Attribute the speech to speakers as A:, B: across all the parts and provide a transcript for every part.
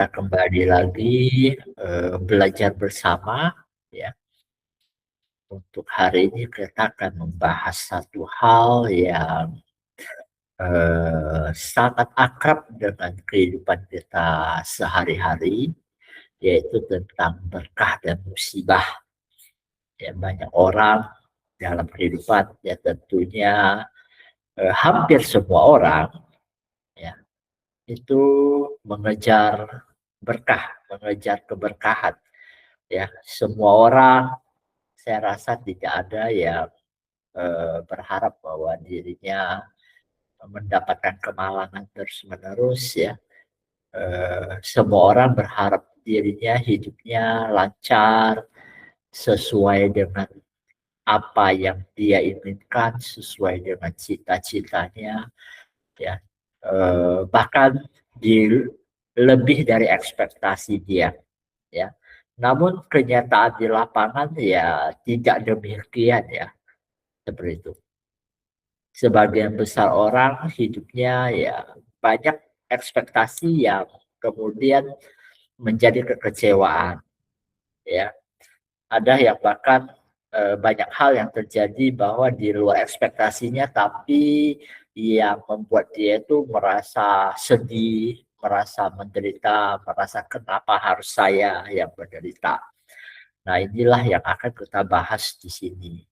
A: Kita kembali lagi belajar bersama ya. Untuk hari ini kita akan membahas satu hal yang sangat akrab dengan kehidupan kita sehari-hari, yaitu tentang berkah dan musibah. Ya, banyak orang dalam kehidupan ya tentunya hampir semua orang ya itu mengejar berkah, mengejar keberkahan. Ya, semua orang saya rasa tidak ada yang berharap bahwa dirinya mendapatkan kemalangan terus-menerus ya. Semua orang berharap dirinya hidupnya lancar, sesuai dengan apa yang dia inginkan, sesuai dengan cita-citanya ya. Bahkan lebih dari ekspektasi dia ya. Namun kenyataan di lapangan ya tidak demikian ya, seperti itu. Sebagian besar orang hidupnya ya banyak ekspektasi yang kemudian menjadi kekecewaan ya. Ada yang bahkan banyak hal yang terjadi bahwa di luar ekspektasinya, tapi yang membuat dia itu merasa sedih, merasa menderita, merasa kenapa harus saya yang menderita. Nah, inilah yang akan kita bahas di sini.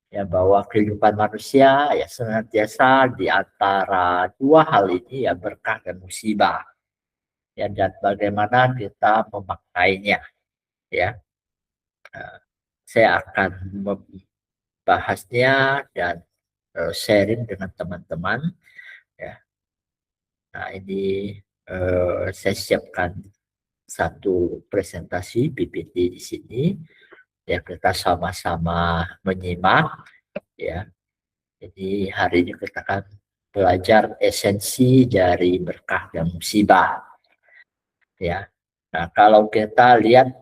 A: Ya, bahwa kehidupan manusia ya senantiasa di antara dua hal ini ya, berkah dan musibah. Ya, dan bagaimana kita memaknainya ya. Saya akan membahasnya dan sharing dengan teman-teman ya. Nah, ini saya siapkan satu presentasi PPT di sini ya, kita sama-sama menyimak ya. Jadi hari ini kita akan belajar esensi dari berkah dan musibah ya. Nah, kalau kita lihat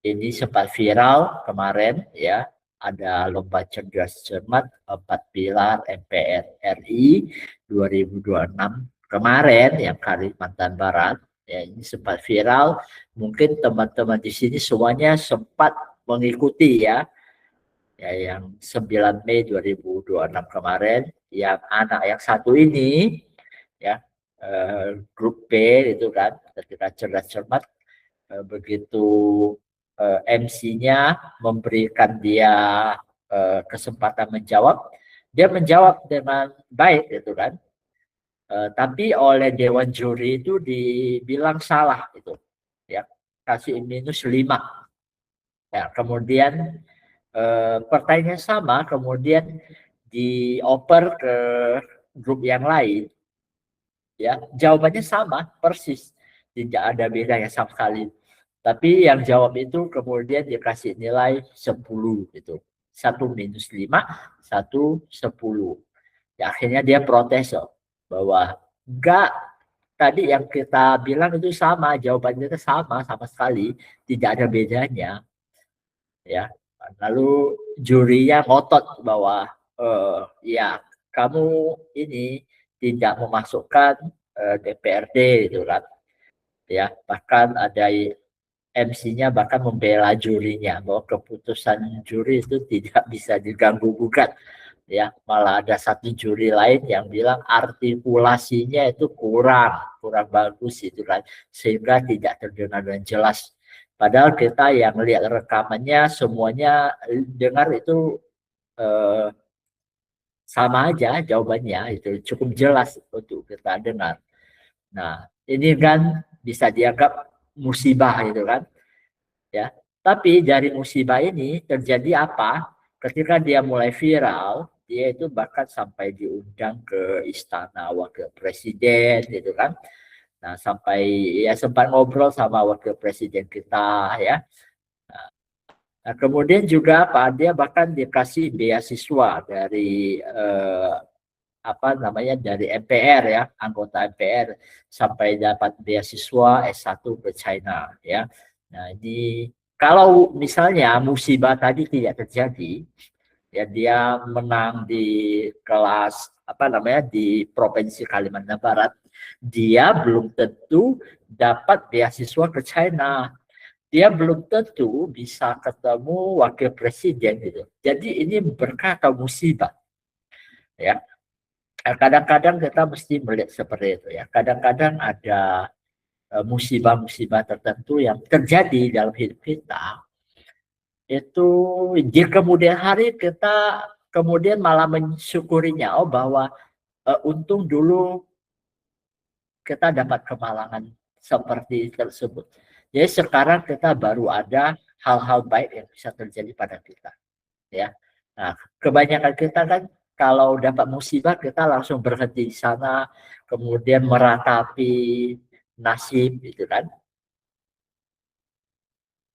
A: ini sempat viral kemarin ya, ada lomba cerdas cermat 4 pilar MPR RI 2026 kemarin yang Kalimantan Barat ya, ini sempat viral. Mungkin teman-teman di sini semuanya sempat mengikuti ya. Ya, yang 9 Mei 2026 kemarin, yang anak yang satu ini ya, grup B itu kan, ketika cerdas cermat begitu MC-nya memberikan dia kesempatan menjawab, dia menjawab dengan baik gitu kan. Tapi oleh dewan juri itu dibilang salah itu ya, kasih -5 ya. Kemudian pertanyaan sama kemudian dioper ke grup yang lain ya, jawabannya sama persis, tidak ada bedanya sama sekali. Tapi yang jawab itu kemudian dikasih nilai 10 gitu. 1 -5, 1 10. Ya, akhirnya dia protes bahwa enggak, tadi yang kita bilang itu sama, jawabannya itu sama sekali, tidak ada bedanya ya. Lalu jurinya ngotot bahwa ya kamu ini tidak memasukkan DPRD itu kan ya. Bahkan ada MC-nya bahkan membela jurinya bahwa keputusan juri itu tidak bisa diganggu gugat ya. Malah ada satu juri lain yang bilang artikulasinya itu kurang bagus itu kan, sehingga tidak terdengar dengan jelas. Padahal kita yang lihat rekamannya semuanya dengar itu sama aja jawabannya, itu cukup jelas untuk kita dengar. Nah, ini kan bisa dianggap musibah itu kan ya. Tapi dari musibah ini terjadi apa? Ketika dia mulai viral, dia itu bahkan sampai diundang ke istana wakil presiden gitu kan. Nah, sampai ya sempat ngobrol sama wakil presiden kita ya. Nah, kemudian juga apa? Dia bahkan dikasih beasiswa dari dari MPR ya, anggota MPR, sampai dapat beasiswa S1 ke China ya. Nah, ini kalau misalnya musibah tadi tidak terjadi, ya dia menang di kelas di Provinsi Kalimantan Barat, Dia belum tentu dapat beasiswa ke China. Dia belum tentu bisa ketemu wakil presiden gitu. Jadi ini berkah atau musibah, ya. Kadang-kadang kita mesti melihat seperti itu, ya. Kadang-kadang ada musibah-musibah tertentu yang terjadi dalam hidup kita, itu di kemudian hari kita kemudian malah mensyukurinya, oh bahwa untung dulu kita dapat kemalangan seperti tersebut. Jadi sekarang kita baru ada hal-hal baik yang bisa terjadi pada kita, ya. Nah, kebanyakan kita kan kalau dapat musibah kita langsung berhenti di sana, kemudian meratapi nasib, gitu kan?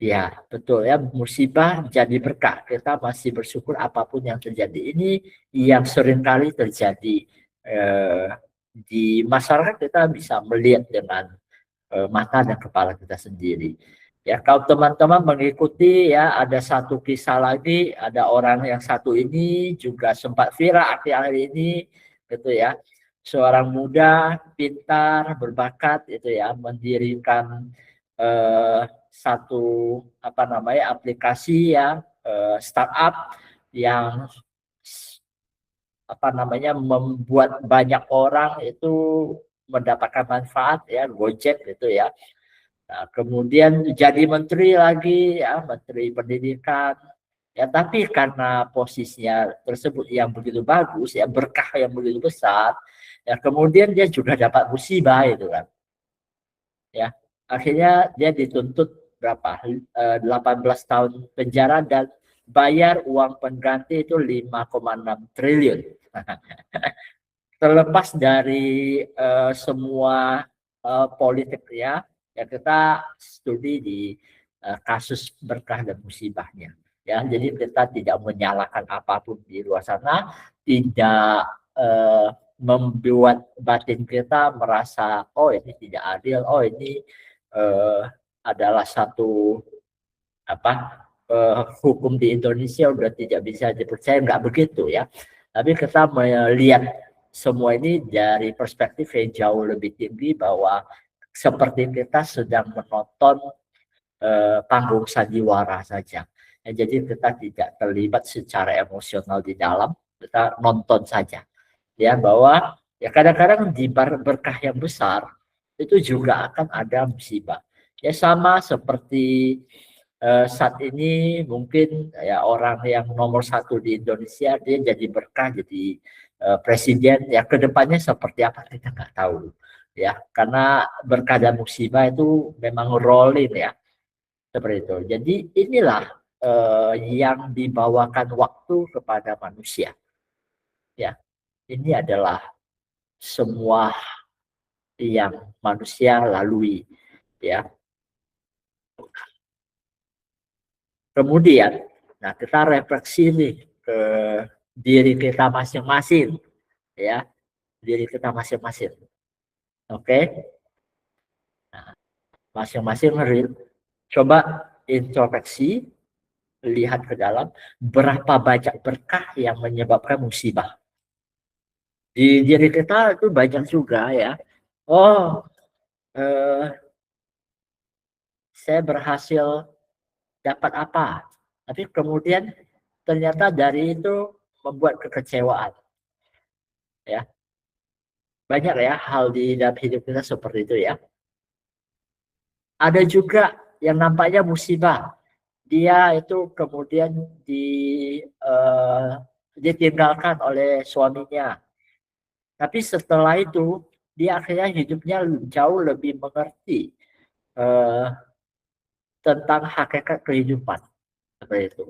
A: Ya, betul ya. Musibah jadi berkah. Kita masih bersyukur apapun yang terjadi. Ini yang seringkali terjadi eh, di masyarakat, kita bisa melihat dengan mata dan kepala kita sendiri. Ya, kalau teman-teman mengikuti, ya, ada satu kisah lagi, ada orang yang satu ini juga sempat viral akhir-akhir ini, gitu ya. Seorang muda, pintar, berbakat, itu ya, mendirikan satu apa namanya aplikasi yang startup yang apa namanya membuat banyak orang itu mendapatkan manfaat, ya, Gojek gitu ya. Nah, kemudian jadi menteri lagi, ya, menteri pendidikan. Ya, tapi karena posisinya tersebut yang begitu bagus, ya, berkah yang begitu besar, ya, kemudian dia juga dapat musibah itu kan. Ya, akhirnya dia dituntut berapa? 18 tahun penjara dan bayar uang pengganti itu 5,6 triliun. Terlepas dari semua politik, ya, ya kita studi di kasus berkah dan musibahnya, ya. Jadi kita tidak menyalahkan apapun di luar sana, tidak membuat batin kita merasa oh ini tidak adil, oh ini eh, adalah satu apa hukum di Indonesia udah tidak bisa dipercaya, nggak begitu ya. Tapi kita melihat semua ini dari perspektif yang jauh lebih tinggi, bahwa seperti kita sedang menonton panggung sandiwara saja. Ya, jadi kita tidak terlibat secara emosional di dalam, kita nonton saja. Ya, bahwa ya kadang-kadang di berkah yang besar itu juga akan ada musibah. Ya, sama seperti saat ini mungkin ya orang yang nomor satu di Indonesia dia jadi berkah, jadi presiden, ya kedepannya seperti apa kita nggak tahu, ya, karena berkah dan musibah itu memang rolling, ya, seperti itu. Jadi inilah yang dibawakan waktu kepada manusia, ya. Ini adalah semua yang manusia lalui, ya. Kemudian, nah, kita refleksi nih ke diri kita masing-masing, ya, diri kita masing-masing. Oke, nah, masing-masing coba introspeksi, lihat ke dalam berapa banyak berkah yang menyebabkan musibah. Di diri kita itu banyak juga, ya. Oh, saya berhasil dapat apa, tapi kemudian ternyata dari itu membuat kekecewaan, ya. Banyak ya hal di dalam hidup kita seperti itu, ya. Ada juga yang nampaknya musibah. Dia itu kemudian ditinggalkan oleh suaminya. Tapi setelah itu dia akhirnya hidupnya jauh lebih mengerti eh, tentang hakikat kehidupan, seperti itu.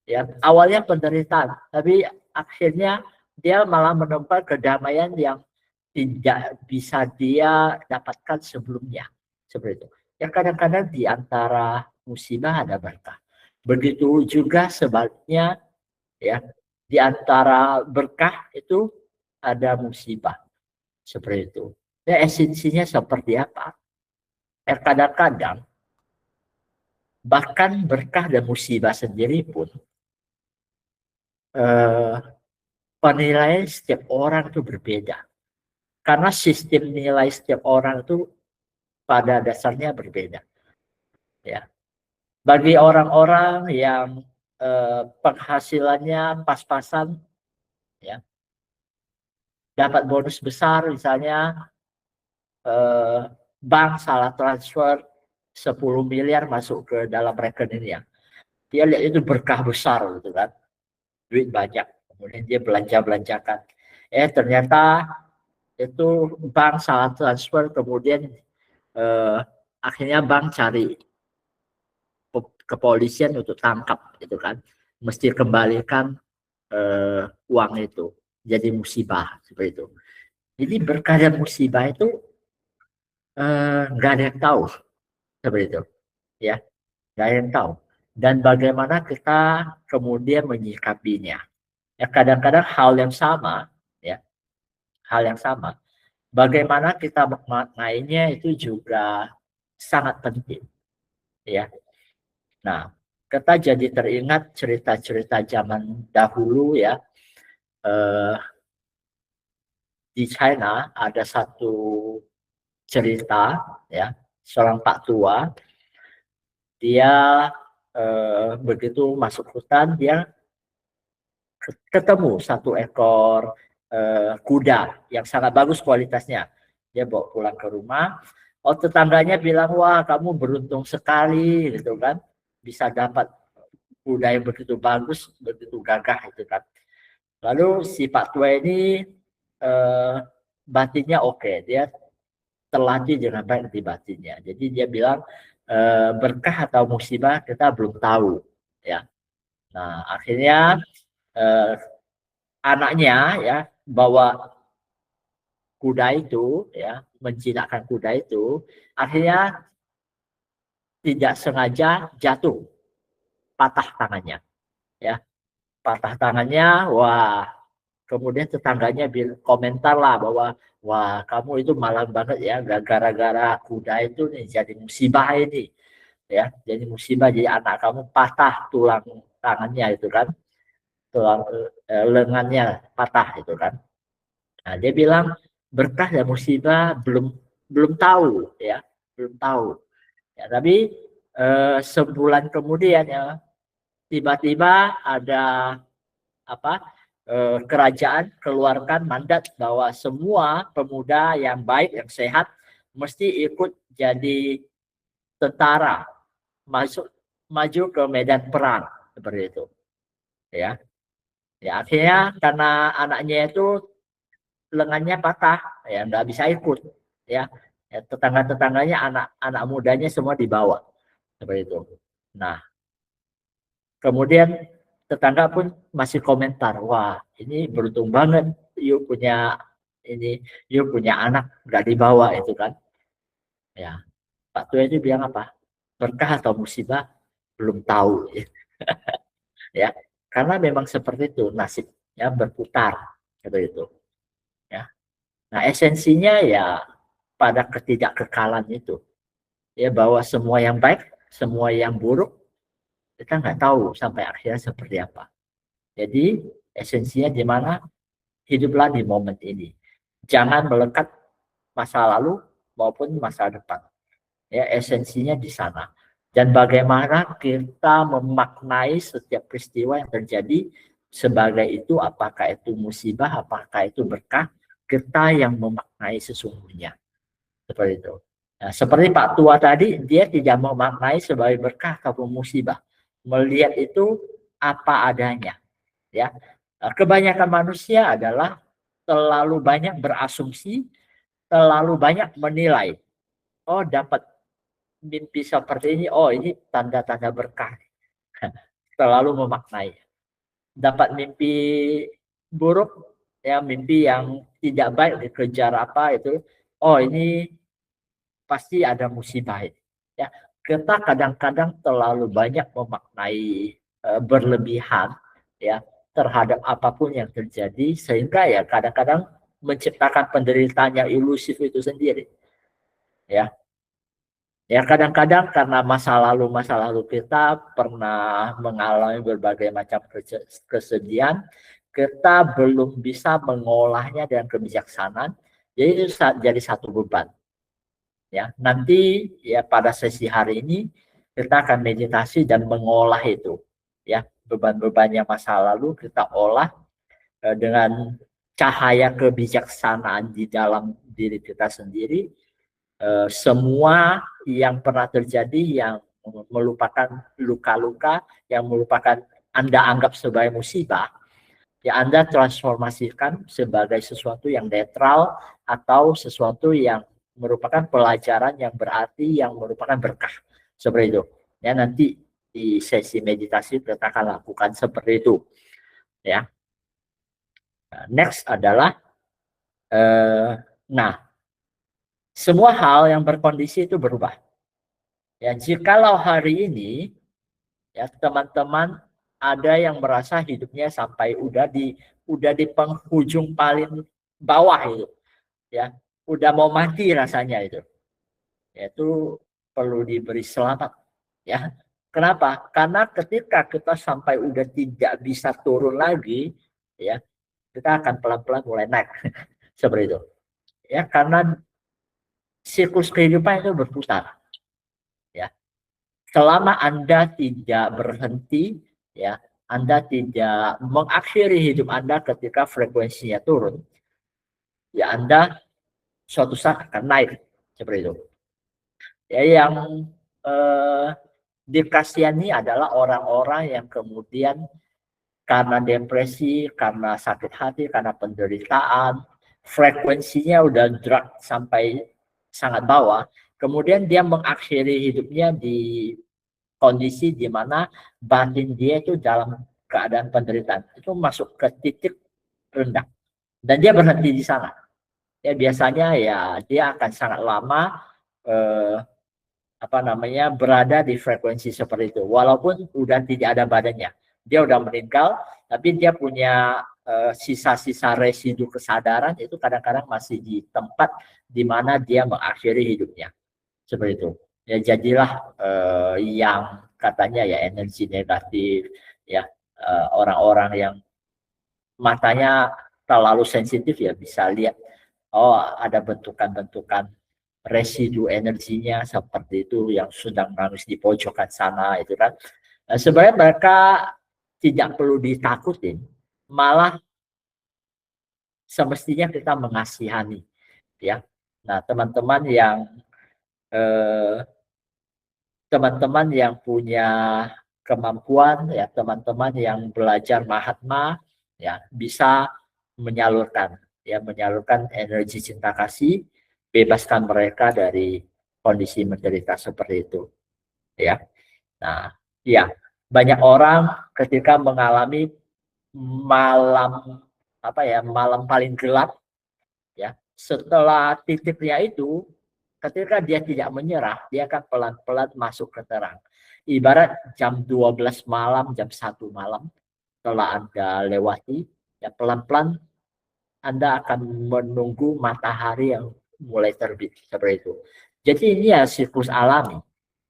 A: Ya, awalnya penderitaan, tapi akhirnya dia malah menemukan kedamaian yang tidak bisa dia dapatkan sebelumnya, seperti itu. Ya, kadang-kadang di antara musibah ada berkah. Begitu juga sebaliknya, ya, di antara berkah itu ada musibah, seperti itu. Ya, esensinya seperti apa? Ya, kadang-kadang bahkan berkah dan musibah sendiri pun penilaian setiap orang itu berbeda. Karena sistem nilai setiap orang itu pada dasarnya berbeda. Ya. Bagi orang-orang yang penghasilannya pas-pasan, ya, dapat bonus besar, misalnya bank salah transfer 10 miliar masuk ke dalam rekeningnya. Dia lihat itu berkah besar gitu kan, duit banyak. Kemudian dia belanja-belanjakan. Ternyata itu bank salah transfer, kemudian akhirnya bank cari kepolisian untuk tangkap gitu kan, mesti kembalikan uang itu, jadi musibah seperti itu. Jadi berkah dan musibah itu nggak ada yang tahu seperti itu, ya, nggak ada yang tahu. Dan bagaimana kita kemudian menyikapinya. Ya, kadang-kadang hal yang sama, ya, hal yang sama. Bagaimana kita memaknainya itu juga sangat penting, ya. Nah, kita jadi teringat cerita-cerita zaman dahulu, ya. Di China ada satu cerita, ya, seorang Pak tua, dia begitu masuk hutan, dia ketemu satu ekor kuda yang sangat bagus kualitasnya. Dia bawa pulang ke rumah. Oh, tetangganya bilang, wah kamu beruntung sekali gitu kan, bisa dapat kuda yang begitu bagus, begitu gagah itu kan. Lalu si Pak tua ini batinnya oke, dia terlatih dengan baik di batinnya. Jadi dia bilang berkah atau musibah kita belum tahu, ya. Nah, akhirnya anaknya, ya, bawa kuda itu, ya, menjinakkan kuda itu, akhirnya tidak sengaja jatuh, patah tangannya, ya, patah tangannya. Wah, kemudian tetangganya komentar lah bahwa wah kamu itu malang banget ya, gara-gara kuda itu nih jadi musibah ini, ya, jadi musibah, jadi anak kamu patah tulang tangannya itu kan, tulang lengannya patah itu kan. Nah, dia bilang berkah dan musibah belum tahu, ya, belum tahu. Ya, tapi sebulan kemudian, ya, tiba-tiba ada apa? Kerajaan keluarkan mandat bahwa semua pemuda yang baik, yang sehat, mesti ikut jadi tentara, maju ke medan perang seperti itu, ya. Ya, akhirnya karena anaknya itu lengannya patah, ya nggak bisa ikut, ya, ya, tetangga-tetangganya anak-anak mudanya semua dibawa seperti itu. Nah, kemudian tetangga pun masih komentar, wah ini beruntung banget yuk punya ini, yuk punya anak nggak dibawa itu kan, ya. Pak tua itu bilang apa, berkah atau musibah belum tahu, ya, karena memang seperti itu nasibnya, berputar seperti itu, ya. Nah, esensinya ya pada ketidakkekalan itu, ya, bahwa semua yang baik, semua yang buruk kita nggak tahu sampai akhirnya seperti apa. Jadi esensinya di mana, hiduplah di momen ini, jangan melekat masa lalu maupun masa depan, ya, esensinya di sana. Dan bagaimana kita memaknai setiap peristiwa yang terjadi sebagai itu, apakah itu musibah, apakah itu berkah, kita yang memaknai sesungguhnya seperti itu. Nah, seperti Pak tua tadi, dia tidak memaknai sebagai berkah atau musibah, melihat itu apa adanya, ya. Kebanyakan manusia adalah terlalu banyak berasumsi, terlalu banyak menilai. Oh, dapat mimpi seperti ini, oh ini tanda-tanda berkah. Terlalu memaknai. Dapat mimpi buruk, ya, mimpi yang tidak baik, dikejar apa itu, oh ini pasti ada musibah, ya. Kita kadang-kadang terlalu banyak memaknai berlebihan, ya, terhadap apapun yang terjadi, sehingga ya kadang-kadang menciptakan penderitaan yang ilusif itu sendiri, ya. Ya, kadang-kadang karena masa lalu kita pernah mengalami berbagai macam kesedihan, kita belum bisa mengolahnya dengan kebijaksanaan, Jadi itu jadi satu beban. Ya, nanti ya pada sesi hari ini kita akan meditasi dan mengolah itu. Ya, beban-bebannya masa lalu kita olah dengan cahaya kebijaksanaan di dalam diri kita sendiri. Semua yang pernah terjadi yang melupakan luka-luka, yang merupakan Anda anggap sebagai musibah, ya Anda transformasikan sebagai sesuatu yang netral atau sesuatu yang merupakan pelajaran yang berarti, yang merupakan berkah. Seperti itu. Ya, nanti di sesi meditasi kita akan lakukan seperti itu. Ya. Next adalah nah, semua hal yang berkondisi itu berubah. Ya, jikalau hari ini ya teman-teman ada yang merasa hidupnya sampai udah di penghujung paling bawah itu, ya udah mau mati rasanya itu, yaitu perlu diberi selamat, ya. Kenapa? Karena ketika kita sampai udah tidak bisa turun lagi, ya kita akan pelan-pelan mulai naik seperti itu, ya karena siklus kehidupan itu berputar, ya. Selama Anda tidak berhenti, ya, Anda tidak mengakhiri hidup Anda ketika frekuensinya turun, ya Anda suatu saat akan naik seperti itu. Ya, yang dikasihani adalah orang-orang yang kemudian karena depresi, karena sakit hati, karena penderitaan, frekuensinya udah drop sampai sangat bawah, kemudian dia mengakhiri hidupnya di kondisi di mana batin dia itu dalam keadaan penderitaan, itu masuk ke titik rendah dan dia berhenti di sana. Ya biasanya ya dia akan sangat lama berada di frekuensi seperti itu, walaupun udah tidak ada badannya, dia udah meninggal, tapi dia punya sisa-sisa residu kesadaran itu kadang-kadang masih di tempat di mana dia mengakhiri hidupnya seperti itu. Ya jadilah yang katanya ya energi negatif, ya orang-orang yang matanya terlalu sensitif ya bisa lihat oh ada bentukan-bentukan residu energinya seperti itu yang sedang nangis di pojokan sana itu kan. Sebenarnya mereka tidak perlu ditakutin, malah semestinya kita mengasihani, ya. Nah, teman-teman yang punya kemampuan, ya teman-teman yang belajar Mahatma, ya bisa menyalurkan energi cinta kasih, bebaskan mereka dari kondisi menderita seperti itu, ya. Nah, ya banyak orang ketika mengalami malam malam paling gelap, ya setelah titiknya itu, ketika dia tidak menyerah, dia akan pelan-pelan masuk ke terang. Ibarat jam 12 malam, jam 1 malam setelah Anda lewati, ya pelan-pelan Anda akan menunggu matahari yang mulai terbit seperti itu. Jadi ini ya siklus alami,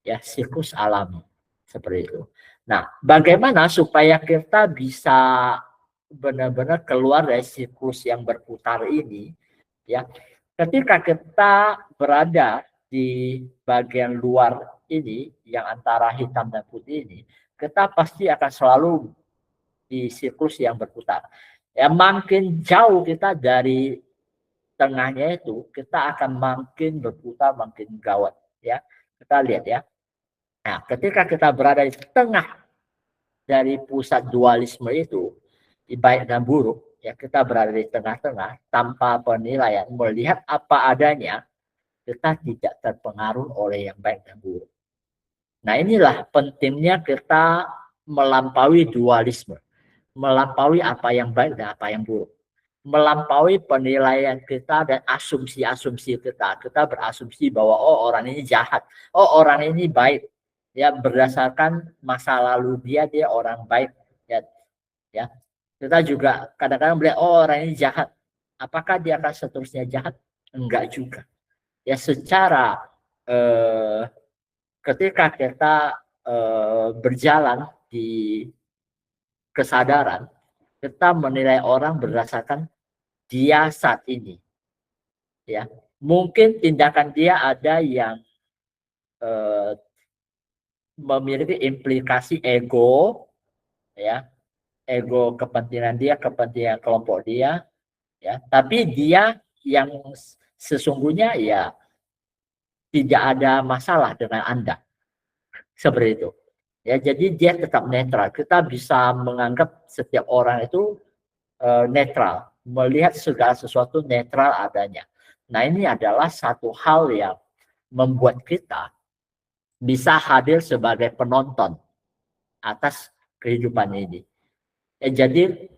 A: ya siklus alami seperti itu. Nah, bagaimana supaya kita bisa benar-benar keluar dari siklus yang berputar ini, ya ketika kita berada di bagian luar ini yang antara hitam dan putih ini, kita pasti akan selalu di siklus yang berputar. Ya makin jauh kita dari tengahnya itu, kita akan makin berputar, makin gawat. Ya, kita lihat ya. Nah, ketika kita berada di tengah dari pusat dualisme itu, baik dan buruk, ya kita berada di tengah-tengah tanpa penilaian, melihat apa adanya, kita tidak terpengaruh oleh yang baik dan buruk. Nah, inilah pentingnya kita melampaui dualisme, melampaui apa yang baik dan apa yang buruk, melampaui penilaian kita dan asumsi-asumsi kita. Kita berasumsi bahwa oh orang ini jahat, oh orang ini baik, ya berdasarkan masa lalu dia orang baik, ya. Ya, kita juga kadang-kadang melihat oh orang ini jahat, apakah dia akan seterusnya jahat? Enggak juga. Ya secara ketika kita berjalan di kesadaran, kita menilai orang berdasarkan dia saat ini. ya. Mungkin tindakan dia ada yang memiliki implikasi ego, ya, ego kepentingan dia, kepentingan kelompok dia, ya. Tapi dia yang sesungguhnya ya tidak ada masalah dengan Anda, seperti itu. Ya, jadi dia tetap netral. Kita bisa menganggap setiap orang itu netral, melihat segala sesuatu netral adanya. Nah, ini adalah satu hal yang membuat kita bisa hadir sebagai penonton atas kehidupan ini. Jadi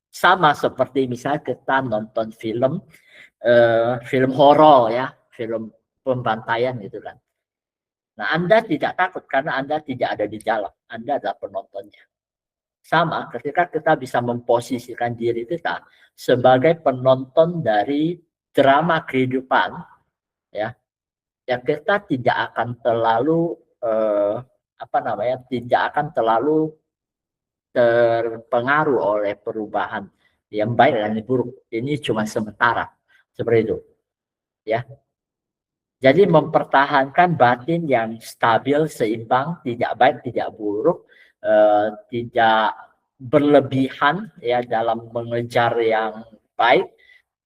A: sama seperti misalnya kita nonton film horor, ya, film pembantaian gitu kan. Nah, Anda tidak takut karena Anda tidak ada di dalam, Anda adalah penontonnya. Sama ketika kita bisa memposisikan diri kita sebagai penonton dari drama kehidupan, ya, ya kita tidak akan terlalu tidak akan terlalu terpengaruh oleh perubahan yang baik dan yang buruk. Ini cuma sementara, seperti itu, ya. Jadi mempertahankan batin yang stabil, seimbang, tidak baik, tidak buruk, tidak berlebihan ya dalam mengejar yang baik,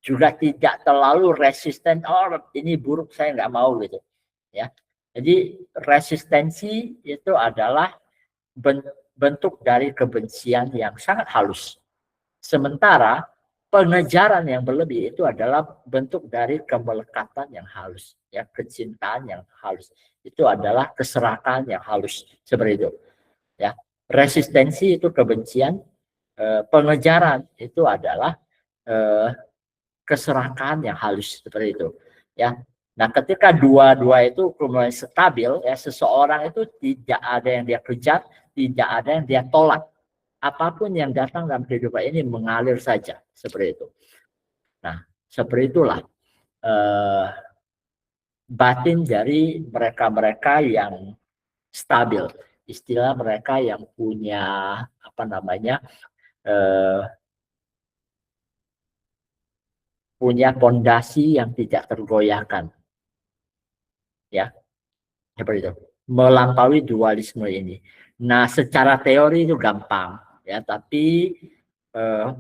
A: juga tidak terlalu resisten. Oh, ini buruk, saya nggak mau gitu, ya. Jadi resistensi itu adalah bentuk dari kebencian yang sangat halus. Sementara pengejaran yang berlebih itu adalah bentuk dari kemelekatan yang halus, ya, kecintaan yang halus. Itu adalah keserakahan yang halus, seperti itu, ya. Resistensi itu kebencian, pengejaran itu adalah keserakahan yang halus, seperti itu, ya. Nah, ketika dua-dua itu mulai stabil, ya, seseorang itu tidak ada yang dia kejar, tidak ada yang dia tolak. Apapun yang datang dalam kehidupan ini mengalir saja, seperti itu. Nah, seperti itulah batin dari mereka-mereka yang stabil, istilah mereka yang punya punya pondasi yang tidak tergoyahkan, ya, seperti itu, melampaui dualisme ini. Nah, secara teori itu gampang, ya, tapi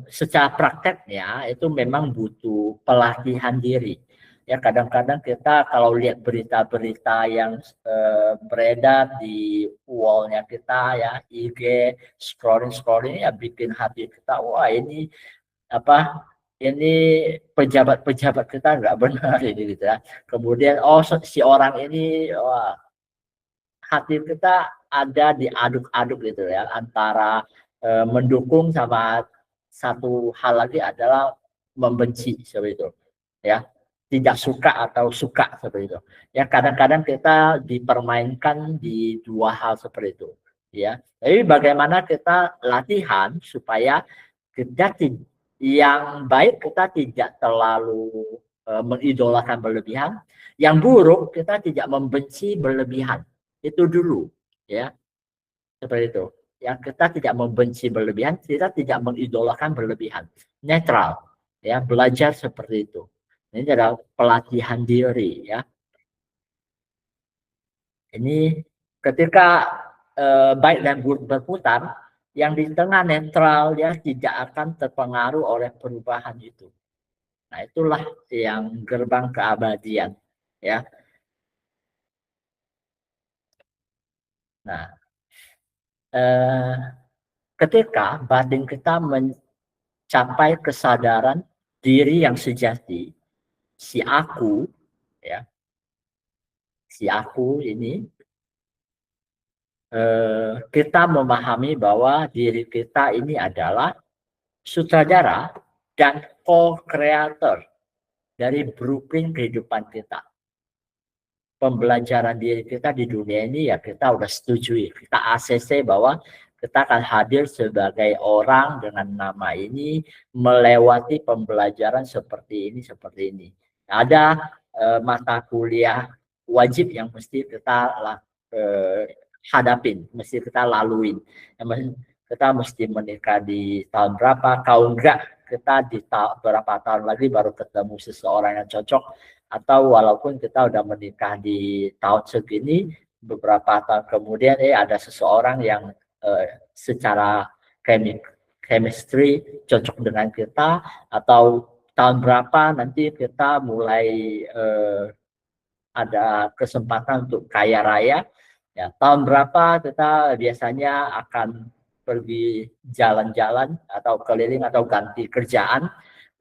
A: secara prakteknya itu memang butuh pelatihan diri. Ya, kadang-kadang kita kalau lihat berita-berita yang beredar di wallnya kita, ya, IG, scrolling ya bikin hati kita, wah ini ini pejabat-pejabat kita nggak benar ini gitu ya. Kemudian si orang ini, wah, hati kita ada diaduk-aduk gitu ya, antara mendukung sama satu hal lagi adalah membenci, seperti itu, ya, tidak suka atau suka, seperti itu, ya. Kadang-kadang kita dipermainkan di dua hal seperti itu, ya. Jadi bagaimana kita latihan supaya kita yang baik kita tidak terlalu mengidolakan berlebihan, yang buruk kita tidak membenci berlebihan, itu dulu, ya, seperti itu. Yang kita tidak membenci berlebihan, kita tidak mengidolakan berlebihan, netral, ya, belajar seperti itu. Ini adalah pelatihan diri, ya. Ini ketika baik dan buruk berputar, yang di tengah netral, ya, tidak akan terpengaruh oleh perubahan itu. Nah, itulah yang gerbang keabadian, ya. Nah, ketika batin kita mencapai kesadaran diri yang sejati, si aku, ya, si aku ini, kita memahami bahwa diri kita ini adalah sutradara dan co-creator dari blueprint kehidupan kita. Pembelajaran diri kita di dunia ini, ya, kita udah setujui, kita ACC bahwa kita akan hadir sebagai orang dengan nama ini, melewati pembelajaran seperti ini. Ada mata kuliah wajib yang mesti kita hadapin, mesti kita laluin. Kita mesti menikah di tahun berapa, kalau enggak kita di beberapa tahun lagi baru ketemu seseorang yang cocok, atau walaupun kita udah menikah di tahun segini, beberapa tahun kemudian ada seseorang yang secara chemistry cocok dengan kita, atau tahun berapa nanti kita mulai ada kesempatan untuk kaya raya, ya tahun berapa kita biasanya akan pergi jalan-jalan atau keliling atau ganti kerjaan.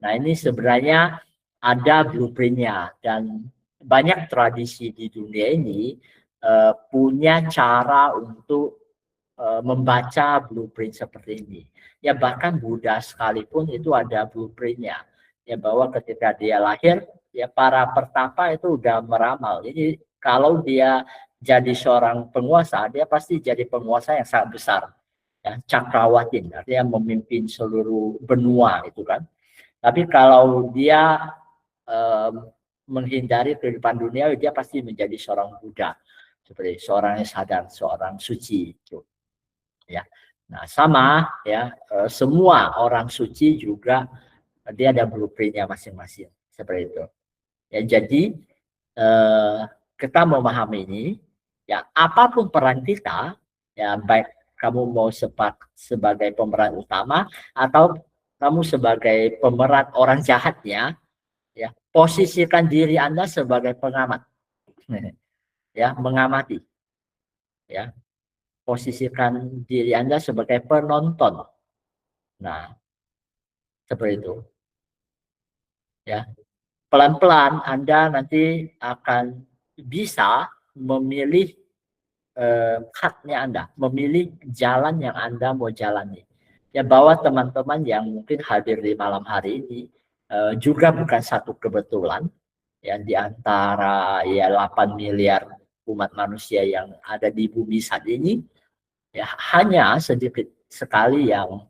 A: Nah ini sebenarnya ada blueprintnya, dan banyak tradisi di dunia ini punya cara untuk membaca blueprint seperti ini. Ya bahkan Buddha sekalipun itu ada blueprintnya. Ya bahwa ketika dia lahir, ya para pertapa itu udah meramal. Jadi kalau dia jadi seorang penguasa, dia pasti jadi penguasa yang sangat besar. Ya, cakrawatin, artinya memimpin seluruh benua itu kan. Tapi kalau dia menghindari kehidupan dunia, dia pasti menjadi seorang Buddha, seperti seorang yang sadar, seorang suci itu. Ya, nah sama ya, semua orang suci juga dia ada blueprintnya masing-masing seperti itu. Ya jadi kita memahami ini, ya apapun peran kita, ya baik kamu mau sebagai pemeran utama atau kamu sebagai pemeran orang jahatnya, ya posisikan diri Anda sebagai pengamat, ya mengamati, ya posisikan diri Anda sebagai penonton. Nah seperti itu, ya pelan-pelan Anda nanti akan bisa memilih haknya Anda, memilih jalan yang Anda mau jalani. Ya bahwa teman-teman yang mungkin hadir di malam hari ini juga bukan satu kebetulan, yang di antara ya 8 miliar umat manusia yang ada di bumi saat ini, ya hanya sedikit sekali yang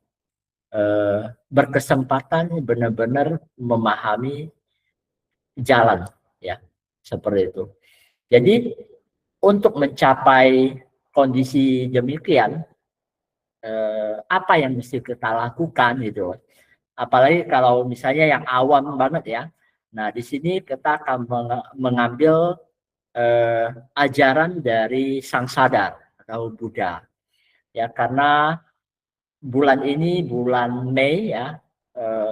A: berkesempatan benar-benar memahami jalan, ya seperti itu. Jadi untuk mencapai kondisi demikian, apa yang mesti kita lakukan gitu. Apalagi kalau misalnya yang awam banget ya. Nah di sini kita akan mengambil ajaran dari Sang Sadar atau Buddha. Ya karena bulan ini bulan Mei ya,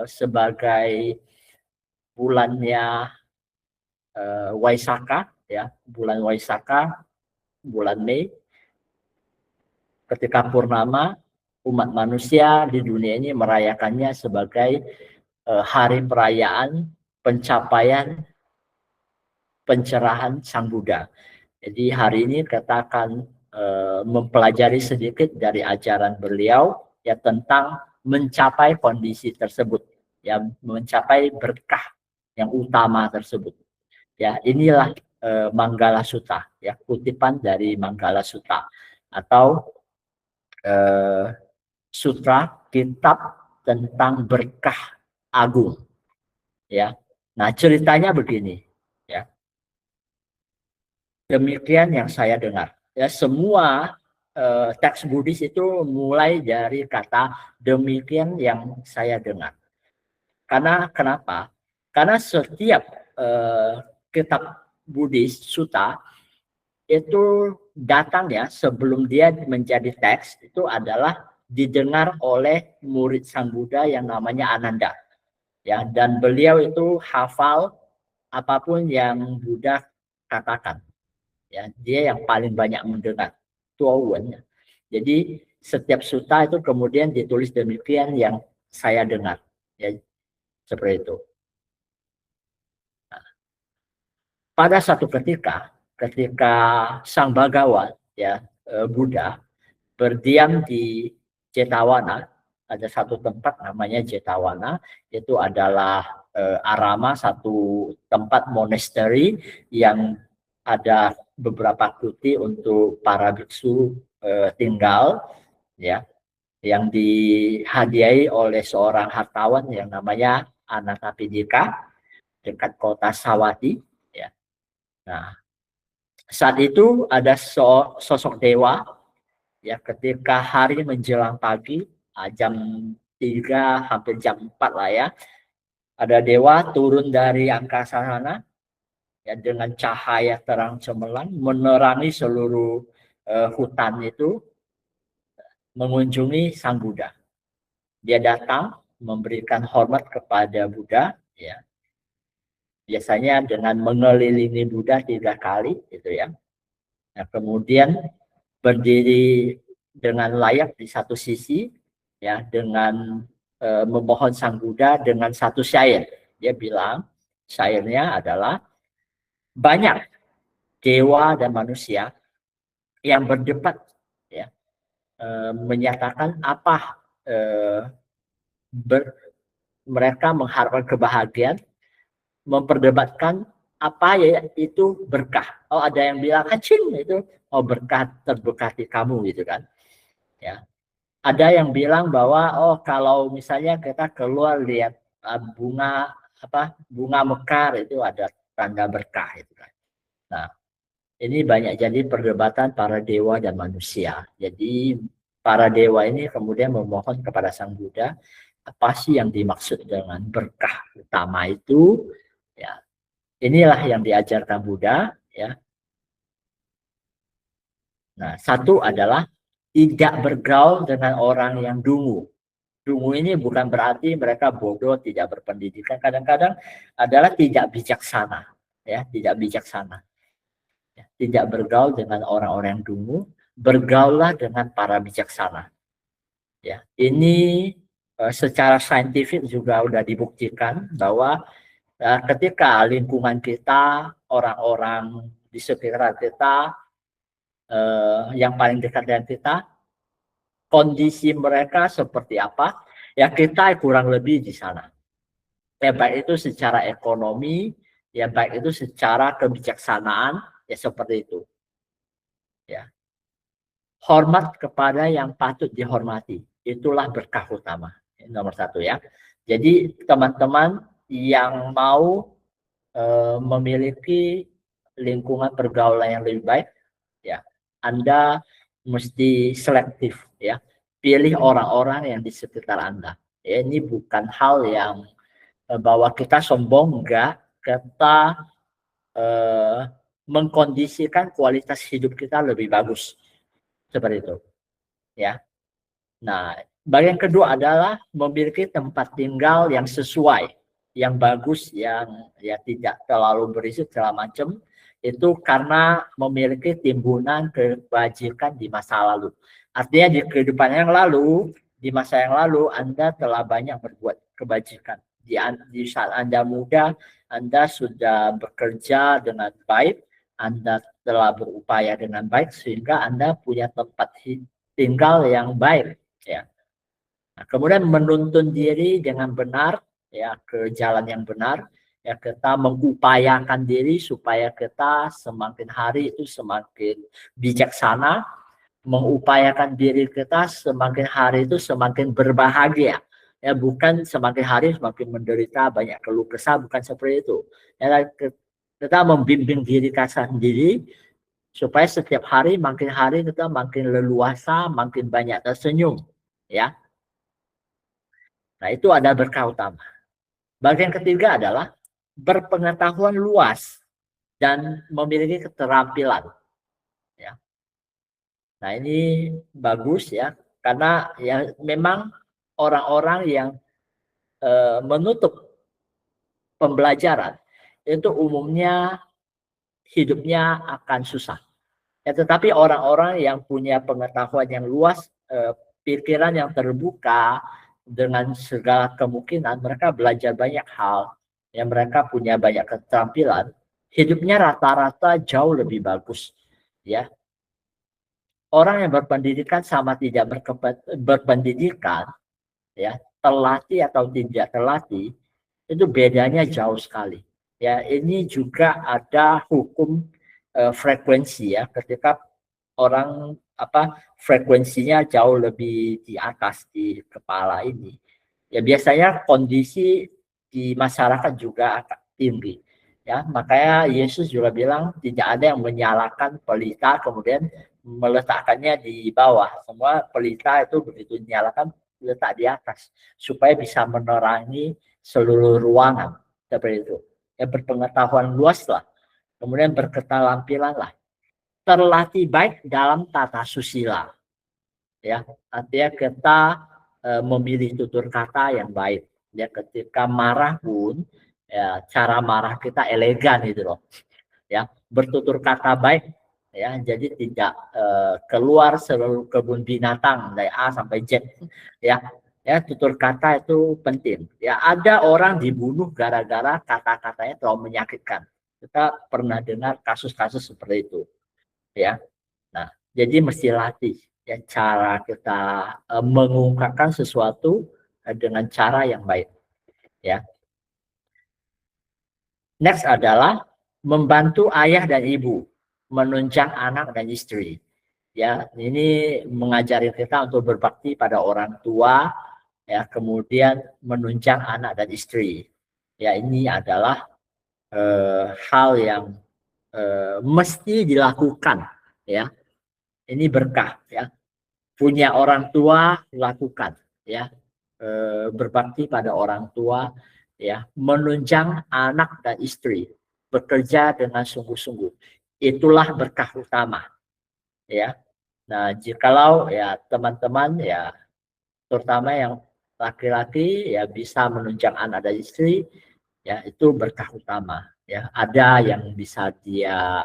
A: sebagai bulannya Waisaka ya, bulan Waisaka, bulan Mei, ketika purnama, umat manusia di dunia ini merayakannya sebagai hari perayaan pencapaian pencerahan Sang Buddha. Jadi hari ini kita akan mempelajari sedikit dari ajaran beliau ya tentang mencapai kondisi tersebut, ya mencapai berkah yang utama tersebut. Ya inilah Manggala Sutta, ya kutipan dari Manggala Sutta atau sutra kitab tentang berkah agung. Ya, nah ceritanya begini. Ya, demikian yang saya dengar. Ya semua teks Buddhis itu mulai dari kata demikian yang saya dengar. Karena kenapa? Karena setiap kitab Buddhis Sutta itu datangnya sebelum dia menjadi teks itu adalah didengar oleh murid Sang Buddha yang namanya Ananda, ya dan beliau itu hafal apapun yang Buddha katakan, ya dia yang paling banyak mendengar tuawannya. Jadi setiap sutta itu kemudian ditulis demikian yang saya dengar, ya seperti itu. Nah, pada satu ketika Sang Bhagawan ya Buddha berdiam di Jetawana, ada satu tempat namanya Jetawana, itu adalah arama, satu tempat monastery yang ada beberapa kuti untuk para biksu tinggal, ya, yang dihadiahi oleh seorang hartawan yang namanya Anathapindika dekat kota Sawati. Ya. Nah, saat itu ada sosok dewa. Ya ketika hari menjelang pagi, jam 3 hampir jam 4 lah ya. Ada dewa turun dari angkasa sana ya, dengan cahaya terang cemerlang menerangi seluruh hutan itu, mengunjungi Sang Buddha. Dia datang memberikan hormat kepada Buddha ya. Biasanya dengan mengelilingi Buddha 3 kali gitu ya. Nah, kemudian berdiri dengan layak di satu sisi ya, dengan memohon Sang Buddha dengan satu syair. Dia bilang syairnya adalah, banyak dewa dan manusia yang berdebat ya, menyatakan apa mereka mengharapkan kebahagiaan, memperdebatkan apa ya itu berkah. Oh, ada yang bilang kacing itu, oh berkah terberkati kamu gitu kan ya. Ada yang bilang bahwa oh kalau misalnya kita keluar lihat bunga bunga mekar itu ada tanda berkah itu kan. Nah, ini banyak jadi perdebatan para dewa dan manusia. Jadi para dewa ini kemudian memohon kepada Sang Buddha, apa sih yang dimaksud dengan berkah utama itu ya. Inilah yang diajarkan Buddha ya. Nah, satu adalah tidak bergaul dengan orang yang dungu. Dungu ini bukan berarti mereka bodoh, tidak berpendidikan. Kadang-kadang adalah tidak bijaksana, ya, tidak bijaksana. Ya, tidak bergaul dengan orang-orang yang dungu, bergaullah dengan para bijaksana. Ya, ini secara saintifik juga sudah dibuktikan bahwa ketika lingkungan kita, orang-orang di sekitar kita, yang paling dekat dengan kita, kondisi mereka seperti apa, ya kita kurang lebih di sana. Ya baik itu secara ekonomi, ya baik itu secara kebijaksanaan, ya seperti itu. Ya. Hormat kepada yang patut dihormati, itulah berkah utama. Ini nomor satu ya. Jadi teman-teman yang mau memiliki lingkungan pergaulan yang lebih baik, ya Anda mesti selektif ya. Pilih orang-orang yang di sekitar Anda. Ya, ini bukan hal yang bahwa kita sombong, enggak. Kita mengkondisikan kualitas hidup kita lebih bagus. Seperti itu. Ya. Nah, bagian kedua adalah memiliki tempat tinggal yang sesuai, yang bagus, yang ya tidak terlalu berisik segala macam. Itu karena memiliki timbunan kebajikan di masa lalu. Artinya di kehidupan yang lalu, di masa yang lalu Anda telah banyak berbuat kebajikan. Di saat Anda muda, Anda sudah bekerja dengan baik, Anda telah berupaya dengan baik sehingga Anda punya tempat tinggal yang baik. Ya. Nah, kemudian menuntun diri dengan benar ya ke jalan yang benar. Ya, kita mengupayakan diri supaya kita semakin hari itu semakin bijaksana, mengupayakan diri kita semakin hari itu semakin berbahagia. Ya, bukan semakin hari semakin menderita, banyak keluh kesah, bukan seperti itu. Ya, kita membimbing diri kita sendiri supaya setiap hari makin hari kita makin leluasa, makin banyak tersenyum. Ya. Nah, itu ada berkah utama. Bagian ketiga adalah berpengetahuan luas dan memiliki keterampilan. Ya. Nah, ini bagus ya, karena ya memang orang-orang yang menutup pembelajaran itu umumnya hidupnya akan susah. Ya, tetapi orang-orang yang punya pengetahuan yang luas, pikiran yang terbuka dengan segala kemungkinan, mereka belajar banyak hal, yang mereka punya banyak keterampilan, hidupnya rata-rata jauh lebih bagus. Ya, orang yang berpendidikan sama tidak berpendidikan, ya terlatih atau tidak terlatih, itu bedanya jauh sekali. Ya, ini juga ada hukum frekuensi ya, ketika orang frekuensinya jauh lebih di atas di kepala ini, ya biasanya kondisi di masyarakat juga akan tinggi. Ya, makanya Yesus juga bilang tidak ada yang menyalakan pelita kemudian meletakkannya di bawah. Semua pelita itu begitu dinyalakan letak di atas supaya bisa menerangi seluruh ruangan seperti itu. Ya, berpengetahuan luas lah, kemudian berketerampilan lah, terlatih baik dalam tata susila. Ya, artinya kita memilih tutur kata yang baik. Ya, ketika marah pun, ya cara marah kita elegan gitu loh. Ya, bertutur kata baik. Ya, jadi tidak keluar seluruh kebun binatang dari A sampai Z. Ya, ya tutur kata itu penting. Ya, ada orang dibunuh gara-gara kata-katanya terlalu menyakitkan. Kita pernah dengar kasus-kasus seperti itu. Ya, nah jadi mesti latih ya cara kita mengungkapkan sesuatu dengan cara yang baik. Ya. Next adalah membantu ayah dan ibu menunjang anak dan istri. Ya, ini mengajari kita untuk berbakti pada orang tua, ya, kemudian menunjang anak dan istri. Ya, ini adalah hal yang mesti dilakukan. Ya, ini berkah. Ya, punya orang tua lakukan. Ya, berbakti pada orang tua, ya, menunjang anak dan istri, bekerja dengan sungguh-sungguh. Itulah berkah utama. Ya, nah jikalau ya teman-teman ya terutama yang laki-laki ya bisa menunjang anak dan istri, ya itu berkah utama. Ya, ada yang bisa dia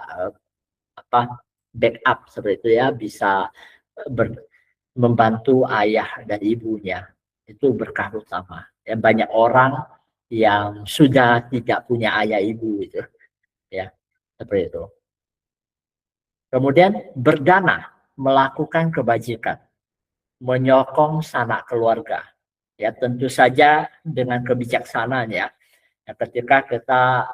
A: backup seperti itu ya, bisa membantu ayah dan ibunya, itu berkah utama. Ya, banyak orang yang sudah tidak punya ayah ibu itu, ya seperti itu. Kemudian berdana, melakukan kebajikan, menyokong sanak keluarga. Ya tentu saja dengan kebijaksanaan ya. Ya, ketika kita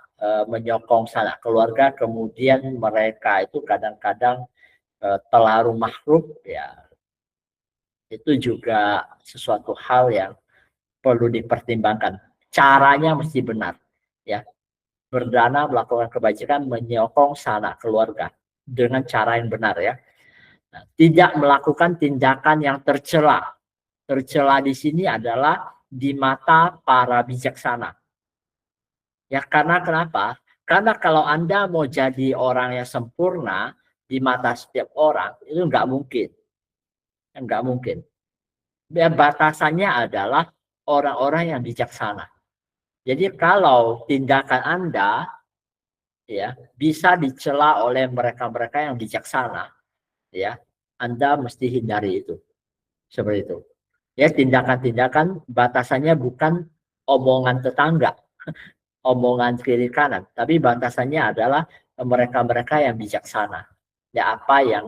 A: menyokong sanak keluarga, kemudian mereka itu kadang-kadang terlalu makruh, ya itu juga sesuatu hal yang perlu dipertimbangkan. Caranya mesti benar, ya. Berdana, melakukan kebajikan, menyokong sanak keluarga dengan cara yang benar ya. Nah, tidak melakukan tindakan yang tercela. Tercela di sini adalah di mata para bijaksana. Ya karena kenapa? Karena kalau Anda mau jadi orang yang sempurna di mata setiap orang itu nggak mungkin, nggak mungkin. Ya, batasannya adalah orang-orang yang bijaksana. Jadi kalau tindakan Anda ya bisa dicela oleh mereka-mereka yang bijaksana, ya Anda mesti hindari itu. Seperti itu. Ya, tindakan-tindakan batasannya bukan omongan tetangga, omongan kiri kanan, tapi batasannya adalah mereka-mereka yang bijaksana. Ya, apa yang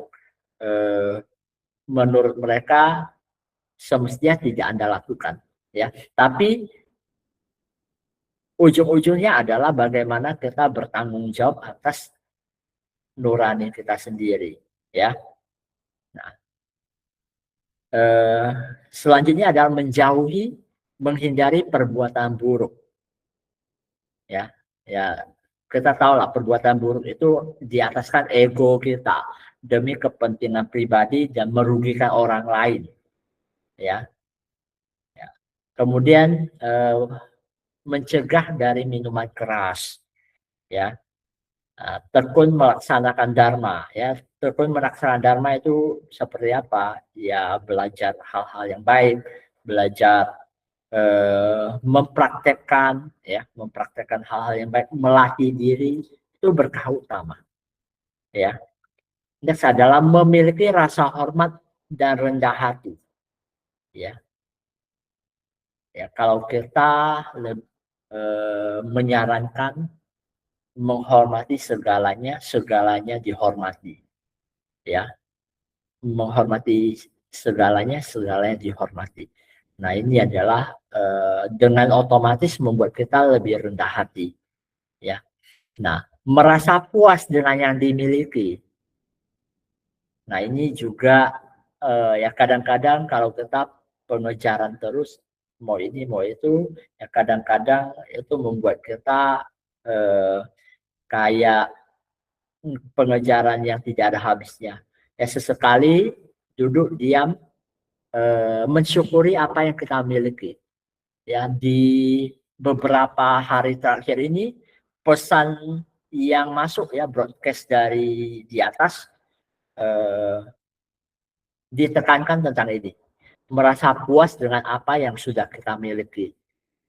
A: menurut mereka semestinya tidak Anda lakukan, ya. Tapi ujung-ujungnya adalah bagaimana kita bertanggung jawab atas nurani kita sendiri, ya. Nah, selanjutnya adalah menjauhi, menghindari perbuatan buruk, ya. Ya, kita tahu lah perbuatan buruk itu di ataskan ego kita demi kepentingan pribadi dan merugikan orang lain, ya. Ya. Kemudian mencegah dari minuman keras, ya. Tekun melaksanakan dharma, ya. Tekun melaksanakan dharma itu seperti apa? Ya belajar hal-hal yang baik, belajar mempraktekkan, ya, mempraktekkan hal-hal yang baik, melatih diri itu berkah utama, ya. Next adalah memiliki rasa hormat dan rendah hati, ya. Ya kalau kita menyarankan menghormati segalanya, segalanya dihormati, ya. Menghormati segalanya, segalanya dihormati. Nah ini adalah dengan otomatis membuat kita lebih rendah hati, ya. Nah merasa puas dengan yang dimiliki. Nah ini juga ya kadang-kadang kalau kita pengejaran terus mau ini mau itu, ya kadang-kadang itu membuat kita kayak pengejaran yang tidak ada habisnya. Ya sesekali duduk diam, mensyukuri apa yang kita miliki. Ya, di beberapa hari terakhir ini pesan yang masuk ya broadcast dari di atas ditekankan tentang ini, merasa puas dengan apa yang sudah kita miliki.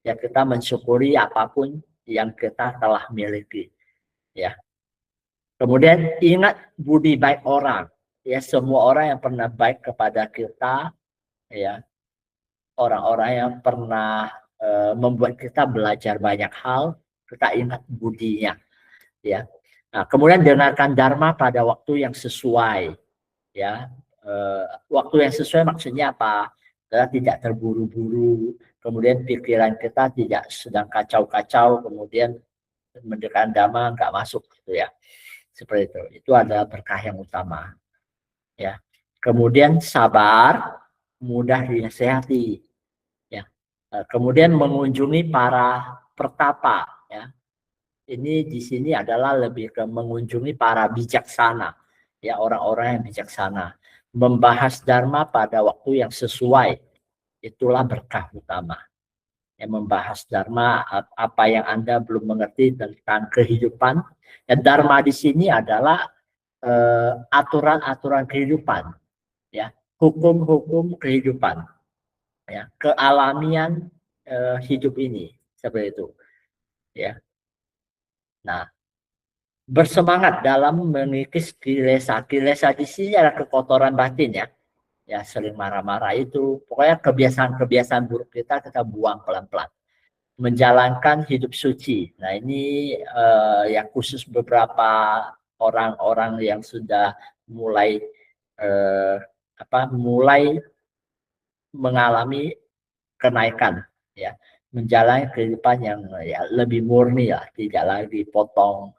A: Ya, kita mensyukuri apapun yang kita telah miliki. Ya. Kemudian ingat budi baik orang. Ya, semua orang yang pernah baik kepada kita, ya, orang-orang yang pernah membuat kita belajar banyak hal, kita ingat budinya, ya. Nah, kemudian dengarkan dharma pada waktu yang sesuai, ya. Waktu yang sesuai maksudnya apa? Kita tidak terburu-buru, kemudian pikiran kita tidak sedang kacau-kacau, kemudian mendengarkan dharma nggak masuk, gitu ya. Seperti itu. Itu adalah berkah yang utama, ya. Kemudian sabar, mudah dinasehati, ya. Kemudian mengunjungi para pertapa, ya. Ini di sini adalah lebih ke mengunjungi para bijaksana, ya, orang-orang yang bijaksana. Membahas dharma pada waktu yang sesuai, itulah berkah utama. Ya, membahas dharma apa yang Anda belum mengerti tentang kehidupan. Ya, dharma di sini adalah aturan-aturan kehidupan, ya, hukum-hukum kehidupan, ya, kealamian hidup ini, seperti itu, ya. Nah, bersemangat dalam mengikis kilesa. Kilesa di sini adalah kekotoran batin, ya. Ya, sering marah-marah itu, pokoknya kebiasaan-kebiasaan buruk kita buang pelan-pelan. Menjalankan hidup suci. Nah, ini yang khusus beberapa orang-orang yang sudah mulai mulai mengalami kenaikan, ya, menjalani kehidupan yang ya lebih murni, ya, tidak lagi potong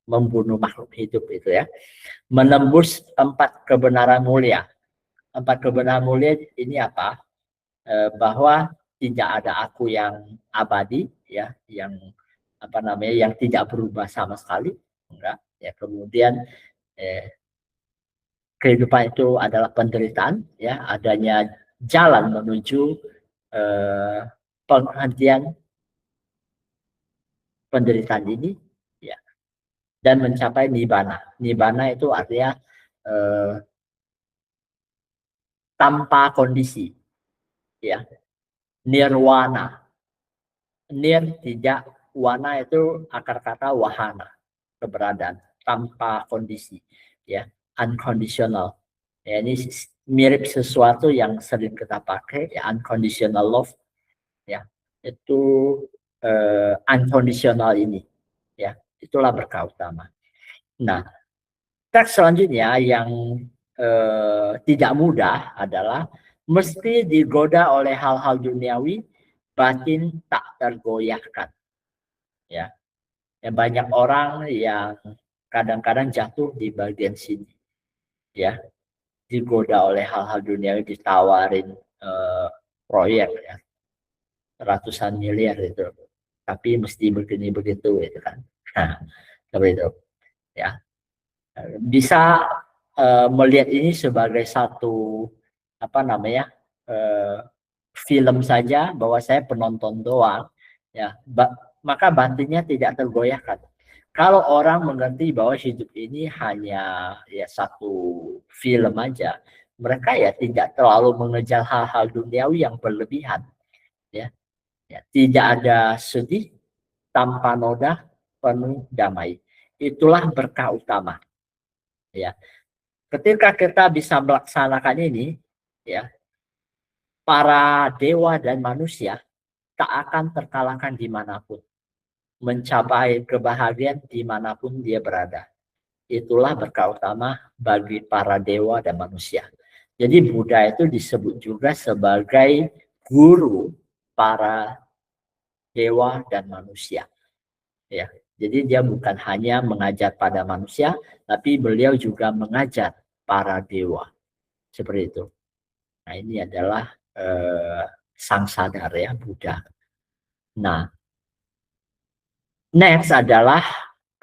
A: membunuh makhluk hidup itu, ya. Menembus 4 kebenaran mulia. 4 kebenaran mulia ini apa? Bahwa tidak ada aku yang abadi, ya, yang yang tidak berubah sama sekali, enggak, ya. Kemudian kehidupan itu adalah penderitaan, ya, adanya jalan menuju penghentian penderitaan ini, ya, dan mencapai nibbana. Nibbana itu artinya tanpa kondisi, ya. Nirwana. Nir tidak, wana itu akar kata wahana, keberadaan tanpa kondisi, ya, unconditional. Ya, ini mirip sesuatu yang sering kita pakai, ya, unconditional love, ya, itu unconditional ini, ya, itulah berkah utama. Nah, teks selanjutnya yang tidak mudah adalah mesti digoda oleh hal-hal duniawi, batin tak tergoyahkan, ya. Ya, banyak orang yang kadang-kadang jatuh di bagian sini, ya, digoda oleh hal-hal duniawi, ditawarin proyek, ya, ratusan miliar itu, tapi mesti begini begitu, itu kan. Nah, seperti itu, ya. Bisa melihat ini sebagai satu film saja, bahwa saya penonton doang, ya, maka batinnya tidak tergoyahkan. Kalau orang mengerti bahwa hidup ini hanya ya satu film aja, mereka ya tidak terlalu mengejar hal-hal duniawi yang berlebihan, ya. Ya, tidak ada sedih, tanpa noda, penuh damai. Itulah berkah utama, ya. Ketika kita bisa melaksanakan ini, ya, para dewa dan manusia tak akan terkalahkan dimanapun, mencapai kebahagiaan dimanapun dia berada. Itulah berkah utama bagi para dewa dan manusia. Jadi Buddha itu disebut juga sebagai guru para dewa dan manusia, ya. Jadi dia bukan hanya mengajar pada manusia, tapi beliau juga mengajar para dewa, seperti itu. Nah, ini adalah sang sadar, ya, Buddha. Nah, next adalah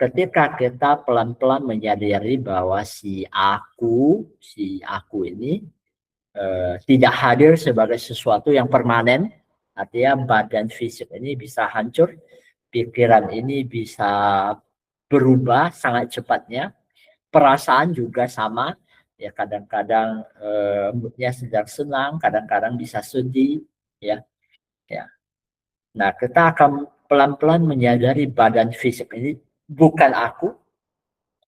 A: ketika kita pelan-pelan menyadari bahwa si aku ini tidak hadir sebagai sesuatu yang permanen. Artinya badan fisik ini bisa hancur, pikiran ini bisa berubah sangat cepatnya, perasaan juga sama. Ya kadang-kadang moodnya sedang senang, kadang-kadang bisa sedih. Ya, ya. Nah kita akan pelan-pelan menyadari badan fisik ini bukan aku,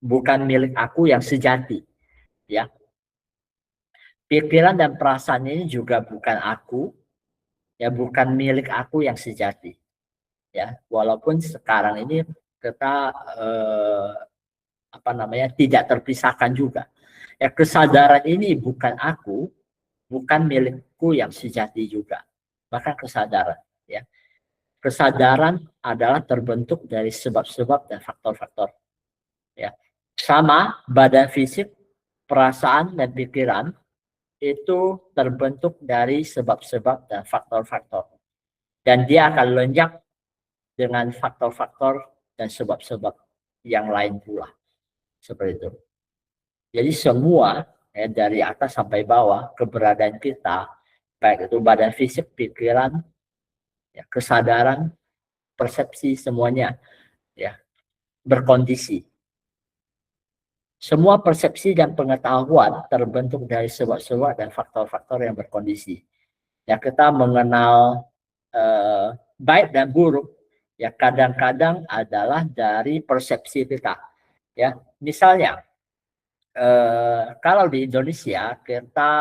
A: bukan milik aku yang sejati. Ya, pikiran dan perasaan ini juga bukan aku, ya bukan milik aku yang sejati. Ya, walaupun sekarang ini kita tidak terpisahkan juga. Ya kesadaran ini bukan aku, bukan milikku yang sejati juga. Bahkan kesadaran, ya. Kesadaran adalah terbentuk dari sebab-sebab dan faktor-faktor. Ya. Sama badan fisik, perasaan dan pikiran itu terbentuk dari sebab-sebab dan faktor-faktor. Dan dia akan lenyap dengan faktor-faktor dan sebab-sebab yang lain pula. Seperti itu. Jadi semua dari atas sampai bawah keberadaan kita, baik itu badan fisik, pikiran, ya, kesadaran, persepsi semuanya ya berkondisi. Semua persepsi dan pengetahuan terbentuk dari sebab-sebab dan faktor-faktor yang berkondisi. Ya kita mengenal baik dan buruk ya kadang-kadang adalah dari persepsi kita. Ya misalnya kalau di Indonesia kita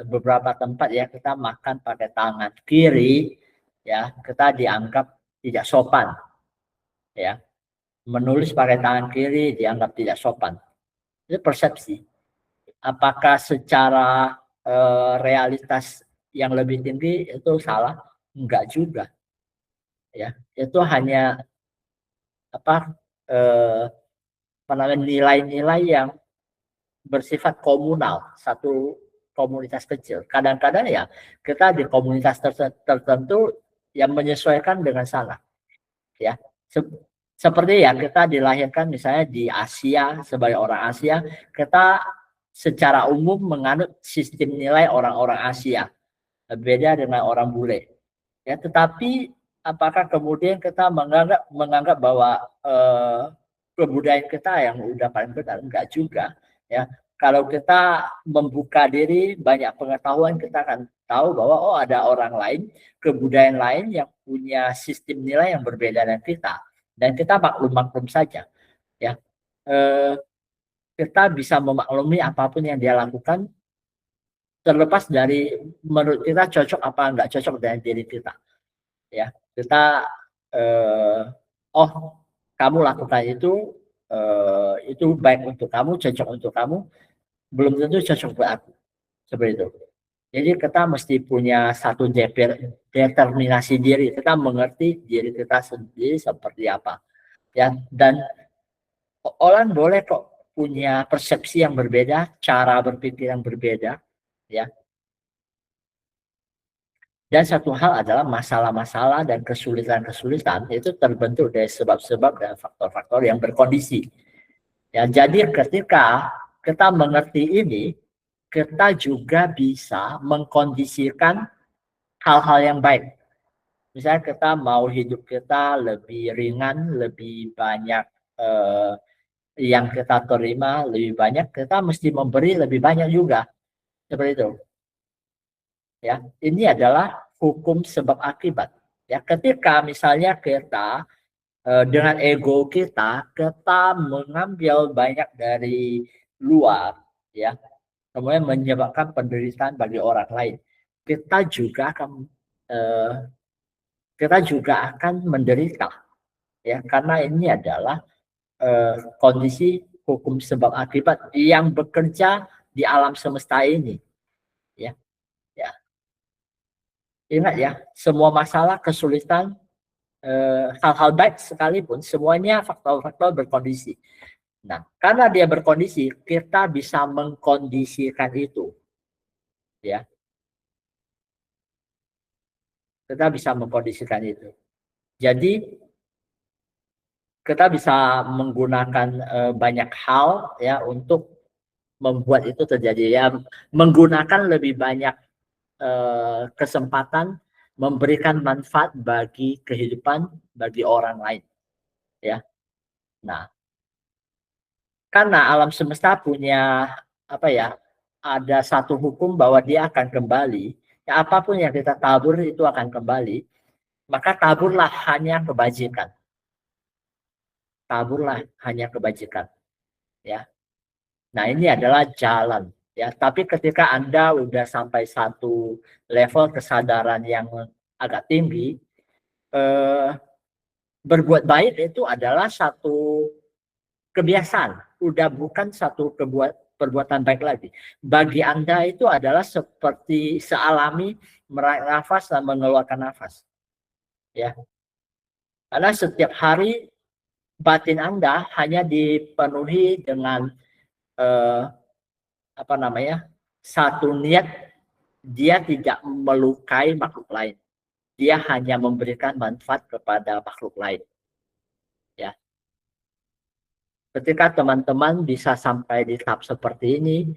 A: beberapa tempat ya kita makan pakai tangan kiri ya kita dianggap tidak sopan ya menulis pakai tangan kiri dianggap tidak sopan itu persepsi apakah secara realitas yang lebih tinggi itu salah enggak juga ya itu hanya apa nilai-nilai yang bersifat komunal satu komunitas kecil. Kadang-kadang ya kita di komunitas tertentu yang menyesuaikan dengan sana. Ya, seperti ya kita dilahirkan misalnya di Asia sebagai orang Asia, kita secara umum menganut sistem nilai orang-orang Asia. Beda dengan orang bule. Ya, tetapi apakah kemudian kita menganggap bahwa kebudayaan kita yang udah paling benar? Enggak juga. Ya, kalau kita membuka diri banyak pengetahuan kita akan tahu bahwa oh ada orang lain kebudayaan lain yang punya sistem nilai yang berbeda dengan kita dan kita maklum saja ya kita bisa memaklumi apapun yang dia lakukan terlepas dari menurut kita cocok apa enggak cocok dengan diri kita ya kita oh kamu lakukan itu baik untuk kamu cocok untuk kamu belum tentu cocok buat aku seperti itu. Jadi kita mesti punya satu determinasi diri, kita mengerti diri kita sendiri seperti apa. Ya, dan orang boleh kok punya persepsi yang berbeda, cara berpikir yang berbeda, ya. Dan satu hal adalah masalah-masalah dan kesulitan-kesulitan itu terbentuk dari sebab-sebab dan faktor-faktor yang berkondisi. Ya, jadi ketika kita mengerti ini, kita juga bisa mengkondisikan hal-hal yang baik. Misalnya kita mau hidup kita lebih ringan, lebih banyak yang kita terima, lebih banyak, kita mesti memberi lebih banyak juga. Seperti itu. Ya, ini adalah hukum sebab akibat. Ya, ketika misalnya kita dengan ego kita mengambil banyak dari luar, ya, kemudian menyebabkan penderitaan bagi orang lain. Kita juga akan menderita, ya, karena ini adalah kondisi hukum sebab akibat yang bekerja di alam semesta ini, ya. Ingat ya, semua masalah, kesulitan, hal-hal baik sekalipun, semuanya faktor-faktor berkondisi. Nah, karena dia berkondisi, kita bisa mengkondisikan itu. Ya. Kita bisa mengkondisikan itu. Jadi, kita bisa menggunakan banyak hal ya untuk membuat itu terjadi, ya menggunakan lebih banyak kesempatan memberikan manfaat bagi kehidupan, bagi orang lain, ya. Nah, karena alam semesta punya apa ya, ada satu hukum bahwa dia akan kembali, ya apapun yang kita tabur itu akan kembali, maka taburlah hanya kebajikan. Taburlah hanya kebajikan, ya. Nah, ini adalah jalan, ya. Tapi ketika Anda udah sampai satu level kesadaran yang agak tinggi, eh, berbuat baik itu adalah satu kebiasaan, udah bukan satu perbuatan baik lagi. Bagi Anda itu adalah seperti sealami menarik nafas dan mengeluarkan nafas, ya. Karena setiap hari batin Anda hanya dipenuhi dengan eh, apa namanya, satu niat, dia tidak melukai makhluk lain, dia hanya memberikan manfaat kepada makhluk lain, ya. Ketika teman-teman bisa sampai di tahap seperti ini,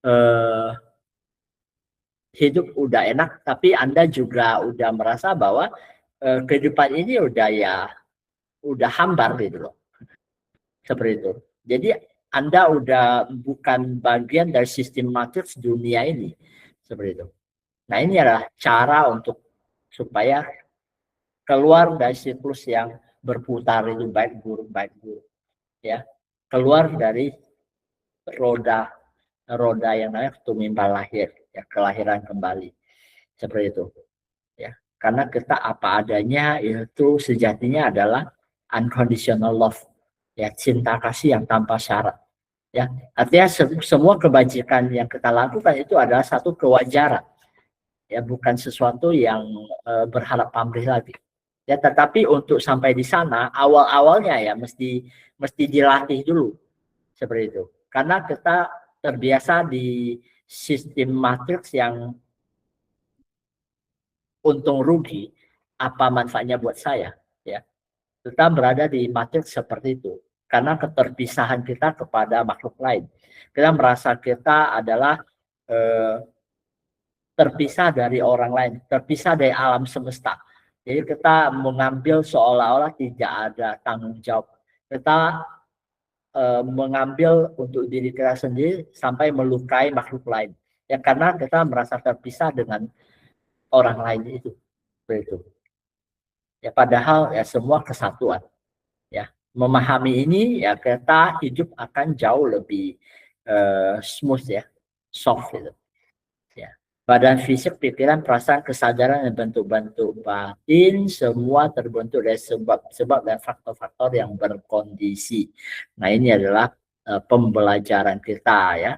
A: eh, hidup udah enak, tapi Anda juga udah merasa bahwa kehidupan ini udah ya udah hambar gitu loh, seperti itu. Jadi Anda udah bukan bagian dari sistem matriks dunia ini, seperti itu. Nah, ini adalah cara untuk supaya keluar dari siklus yang berputar itu, baik buruk, ya. Keluar dari roda roda yang namanya tumimbal lahir, ya, kelahiran kembali, seperti itu, ya. Karena kita apa adanya itu sejatinya adalah unconditional love, ya, cinta kasih yang tanpa syarat, ya. Artinya semua kebajikan yang kita lakukan itu adalah satu kewajaran, ya, bukan sesuatu yang berharap pamrih lagi, ya. Tetapi untuk sampai di sana awal-awalnya ya mesti dilatih dulu, seperti itu. Karena kita terbiasa di sistem matriks yang untung rugi, apa manfaatnya buat saya, ya. Kita berada di matriks seperti itu karena keterpisahan kita kepada makhluk lain. Kita merasa kita adalah eh, terpisah dari orang lain, terpisah dari alam semesta. Jadi kita mengambil seolah-olah tidak ada tanggung jawab. Kita mengambil untuk diri kita sendiri sampai melukai makhluk lain. Ya, karena kita merasa terpisah dengan orang lain itu. Begitu. Ya, padahal ya semua kesatuan. Ya, memahami ini ya kita hidup akan jauh lebih smooth, ya, soft gitu. Ya. Badan fisik, pikiran, perasaan, kesadaran, dan bentuk-bentuk batin semua terbentuk dari sebab dan faktor-faktor yang berkondisi. Nah, ini adalah pembelajaran kita, ya.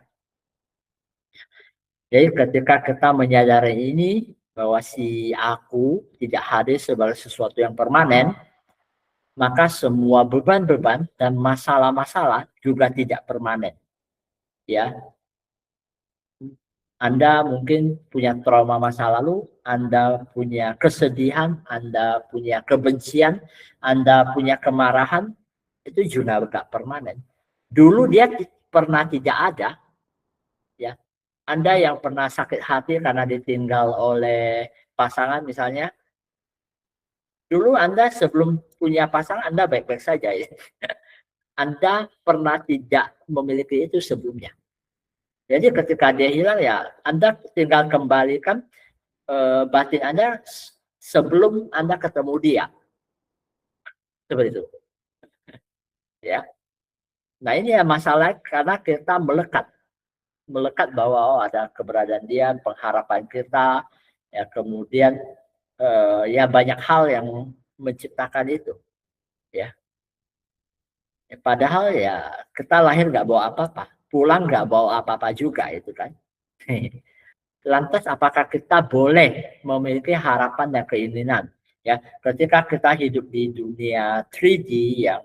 A: Jadi ketika kita menyadari ini bahwa si aku tidak hadir sebagai sesuatu yang permanen, maka semua beban-beban dan masalah-masalah juga tidak permanen, ya. Anda mungkin punya trauma masa lalu, Anda punya kesedihan, Anda punya kebencian, Anda punya kemarahan, itu juga tidak permanen. Dulu dia pernah tidak ada, ya. Anda yang pernah sakit hati karena ditinggal oleh pasangan misalnya, dulu Anda sebelum punya pasangan Anda baik-baik saja, ya. Anda pernah tidak memiliki itu sebelumnya. Jadi ketika dia hilang ya Anda tinggal kembalikan batin Anda sebelum Anda ketemu dia, seperti itu, ya. Nah, ini ya masalah karena kita melekat bahwa oh, ada keberadaan dia, pengharapan kita, ya, kemudian ya banyak hal yang menciptakan itu, ya. Ya, padahal ya kita lahir nggak bawa apa-apa, pulang nggak bawa apa-apa juga itu kan. Lantas apakah kita boleh memiliki harapan dan keinginan, ya, ketika kita hidup di dunia 3D yang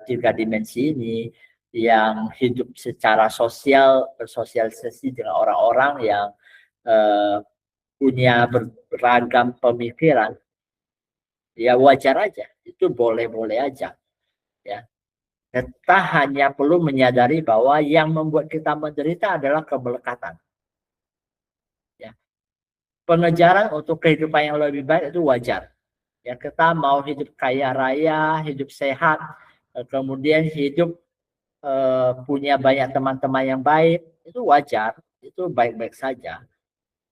A: tiga dimensi ini, yang hidup secara sosial, bersosialisasi dengan orang-orang yang uh, punya beragam pemikiran, ya wajar aja, itu boleh-boleh aja, ya. Kita hanya perlu menyadari bahwa yang membuat kita menderita adalah kemelekatan. Ya. Pengejaran untuk kehidupan yang lebih baik itu wajar. Ya, kita mau hidup kaya raya, hidup sehat, kemudian hidup punya banyak teman-teman yang baik, itu wajar, itu baik-baik saja.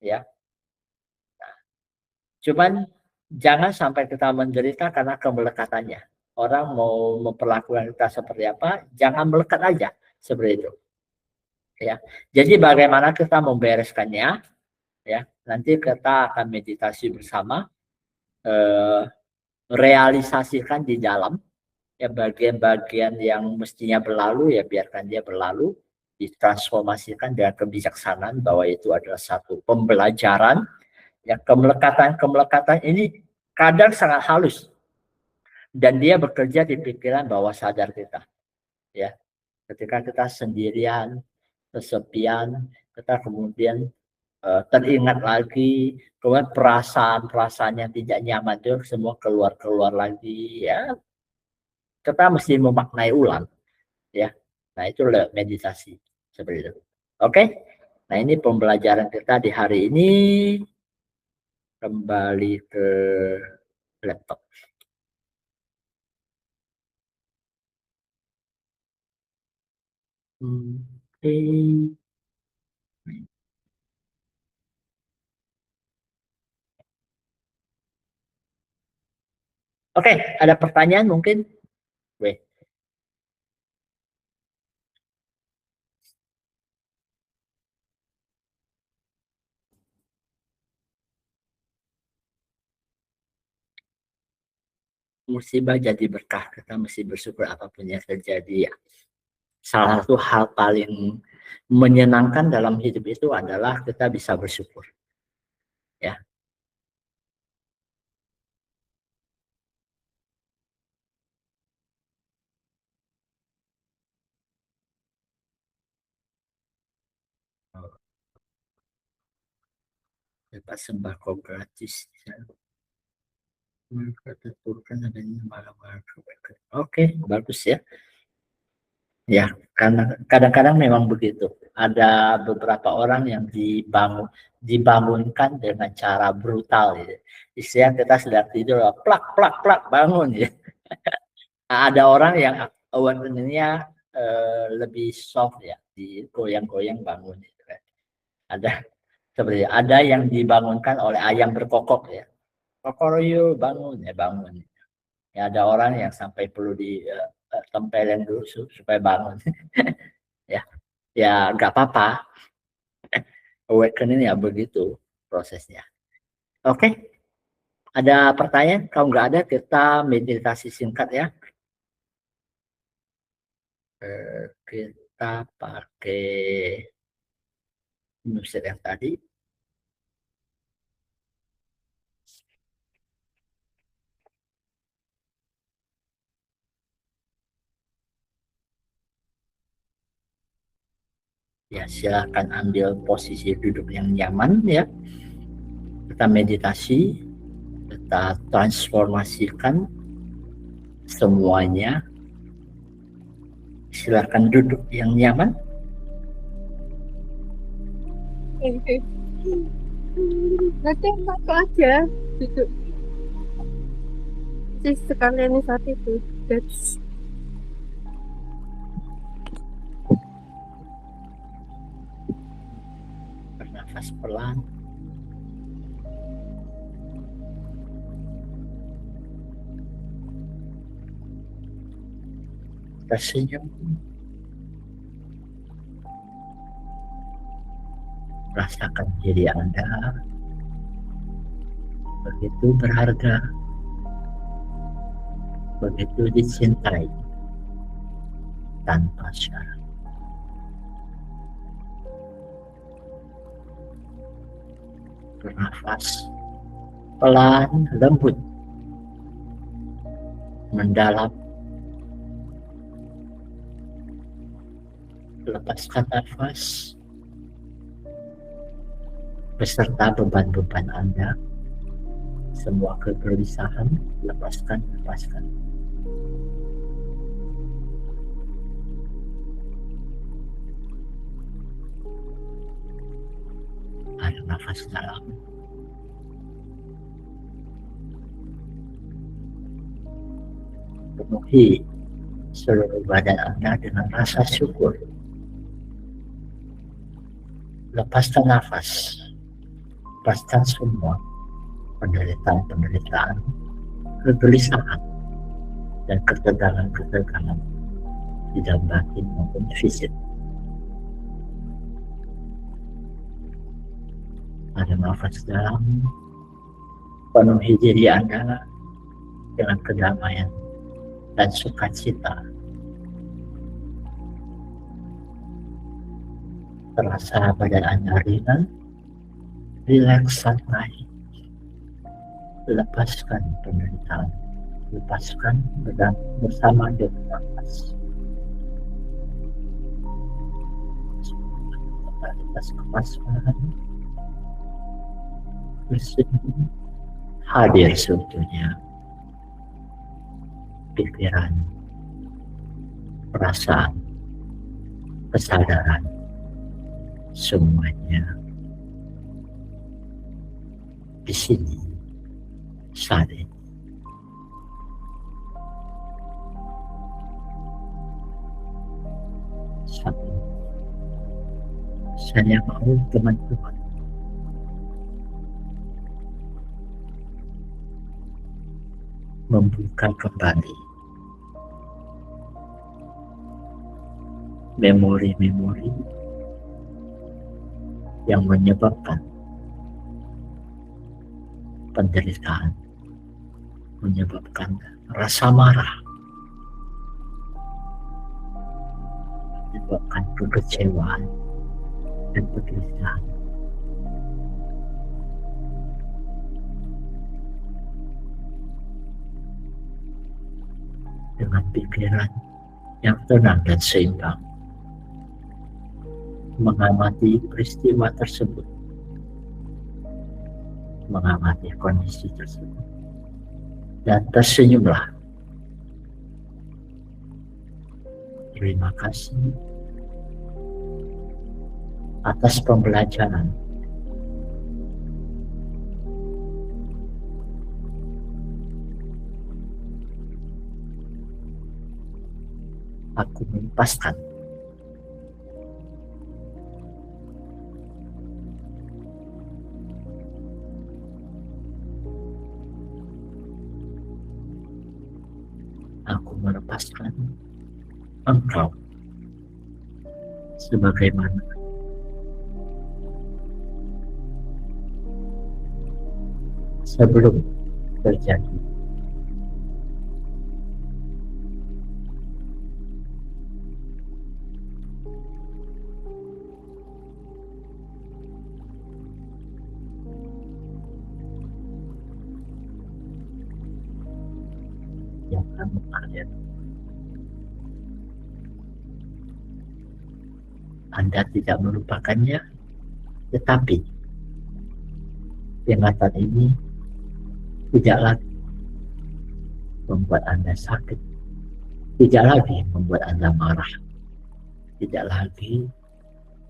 A: Ya. Cuman jangan sampai kita menderita karena kemelekatannya. Orang mau memperlakukan kita seperti apa, jangan melekat aja seperti itu. Ya, jadi bagaimana kita membereskannya? Ya, nanti kita akan meditasi bersama, realisasikan di dalam ya bagian-bagian yang mestinya berlalu ya biarkan dia berlalu, ditransformasikan dengan kebijaksanaan bahwa itu adalah satu pembelajaran. Ya, kemelekatan ini kadang sangat halus dan dia bekerja di pikiran bawah sadar kita. Ya, ketika kita sendirian, kesepian, kita kemudian teringat lagi, kemudian perasaan yang tidak nyaman itu semua keluar lagi. Ya, kita mesti memaknai ulang. Ya, nah itu meditasi seperti itu. Oke, nah ini pembelajaran kita di hari ini. Kembali ke laptop. Oke, ada pertanyaan mungkin? Weh. Musibah jadi berkah, kita mesti bersyukur apapun yang terjadi ya. Salah satu hal paling menyenangkan dalam hidup itu adalah kita bisa bersyukur. Ya. Dapat sembako gratis. Oke, bagus ya. Ya, karena kadang-kadang memang begitu. Ada beberapa orang yang dibangunkan dengan cara brutal. Ya. Istilah kita sedang tidur, plak plak plak bangun. Ya. Nah, ada orang yang awareness-nya lebih soft ya, digoyang-goyang bangun. Gitu kan. Ada yang dibangunkan oleh ayam berkokok ya. Kokoroyo bangun ya bangun. Ya, ada orang yang sampai perlu ditempelin dulu supaya bangun. Ya, ya nggak apa-apa. Awakening ya begitu prosesnya. Oke, ada pertanyaan? Kalau nggak ada, kita meditasi singkat ya. Kita pakai musik yang tadi. Ya, silakan ambil posisi duduk yang nyaman ya. Kita meditasi, kita transformasikan semuanya. Silakan duduk yang nyaman.
B: Nanti aku aja duduk. Sekalian saat itu. That's...
A: Bernafas pelan. Tersenyum. Rasakan diri Anda begitu berharga, begitu dicintai tanpa syarat. Bernafas pelan, lembut, mendalam. Lepaskan nafas beserta beban-beban Anda. Semua kegelisahan, lepaskan. nafas dalam. Penuhi seluruh badan Anda dengan rasa syukur. Lepaskan nafas. Lepaskan semua penderitaan-penderitaan, kegelisahan, dan ketegangan-ketegangan di dalam batin maupun fisik. Ada nafas dalam, penuhi diri Anda dengan kedamaian dan sukacita. Terasa badan Anda ringan, rileks, santai. Lepaskan penderitaan, lepaskan bersama dengan nafas. Totalitas kepasrahan, bersenyum, hadir seutuhnya pikiran, perasaan, kesadaran, semuanya di sini saat ini. Saat ini saya mau teman-teman membuka kembali memori-memori yang menyebabkan penderitaan, menyebabkan rasa marah, menyebabkan kekecewaan dan kegelisahan. Dengan pikiran yang tenang dan seimbang, mengamati peristiwa tersebut, mengamati kondisi tersebut, dan tersenyumlah. Terima kasih atas pembelajaran. Aku melepaskan. Aku melepaskan engkau sebagaimana sebelum terjadi. Yang kamu lihat, Anda tidak melupakannya, tetapi ingatan ini tidak lagi membuat Anda sakit, tidak lagi membuat Anda marah, tidak lagi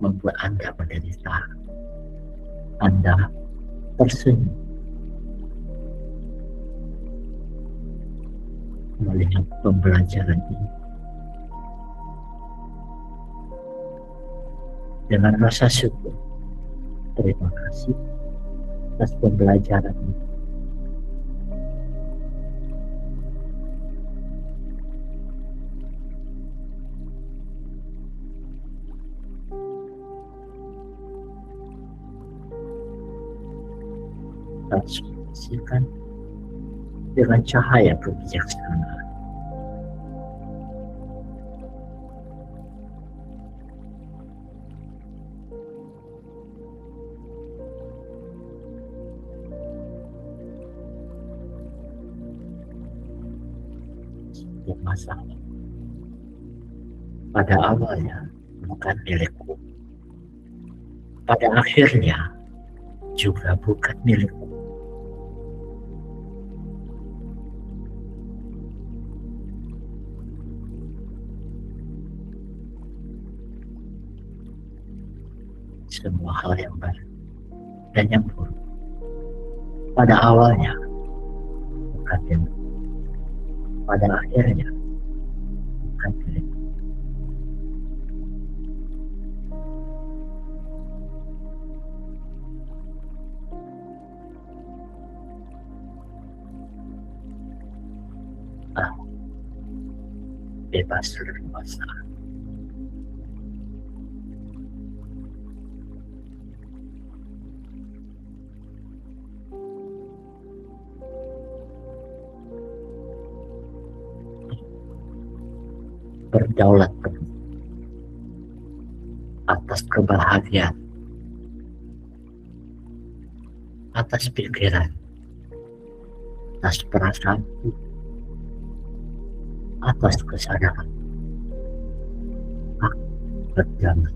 A: membuat Anda menderita. Anda tersenyum melihat pembelajaran ini dengan rasa syukur. Terima kasih atas pembelajaran ini. Transformasikan dengan cahaya kebijaksanaan. Setiap masalah pada awalnya bukan milikku, pada akhirnya juga bukan milikku. Semua hal yang baik dan yang buruk. Pada awalnya bukan dirimu, pada akhirnya bukan dirimu. Bebas berkuasa. Berdaulat penuh atas kebahagiaan, atas pikiran, atas perasaan, atas kesadaran. Aku berdaulat.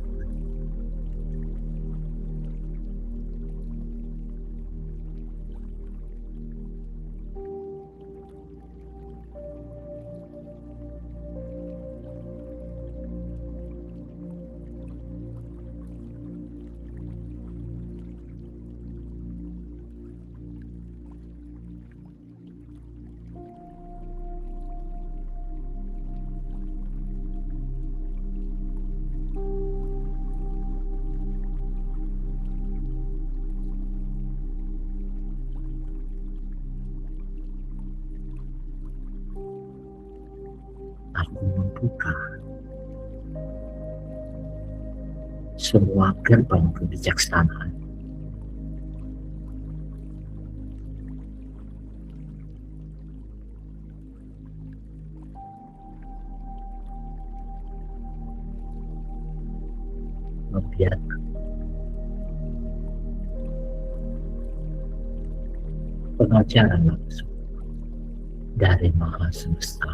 A: Aku membuka semua gerbang kebijaksanaan. Membiarkan pengajaran langsung dari Maha Semesta.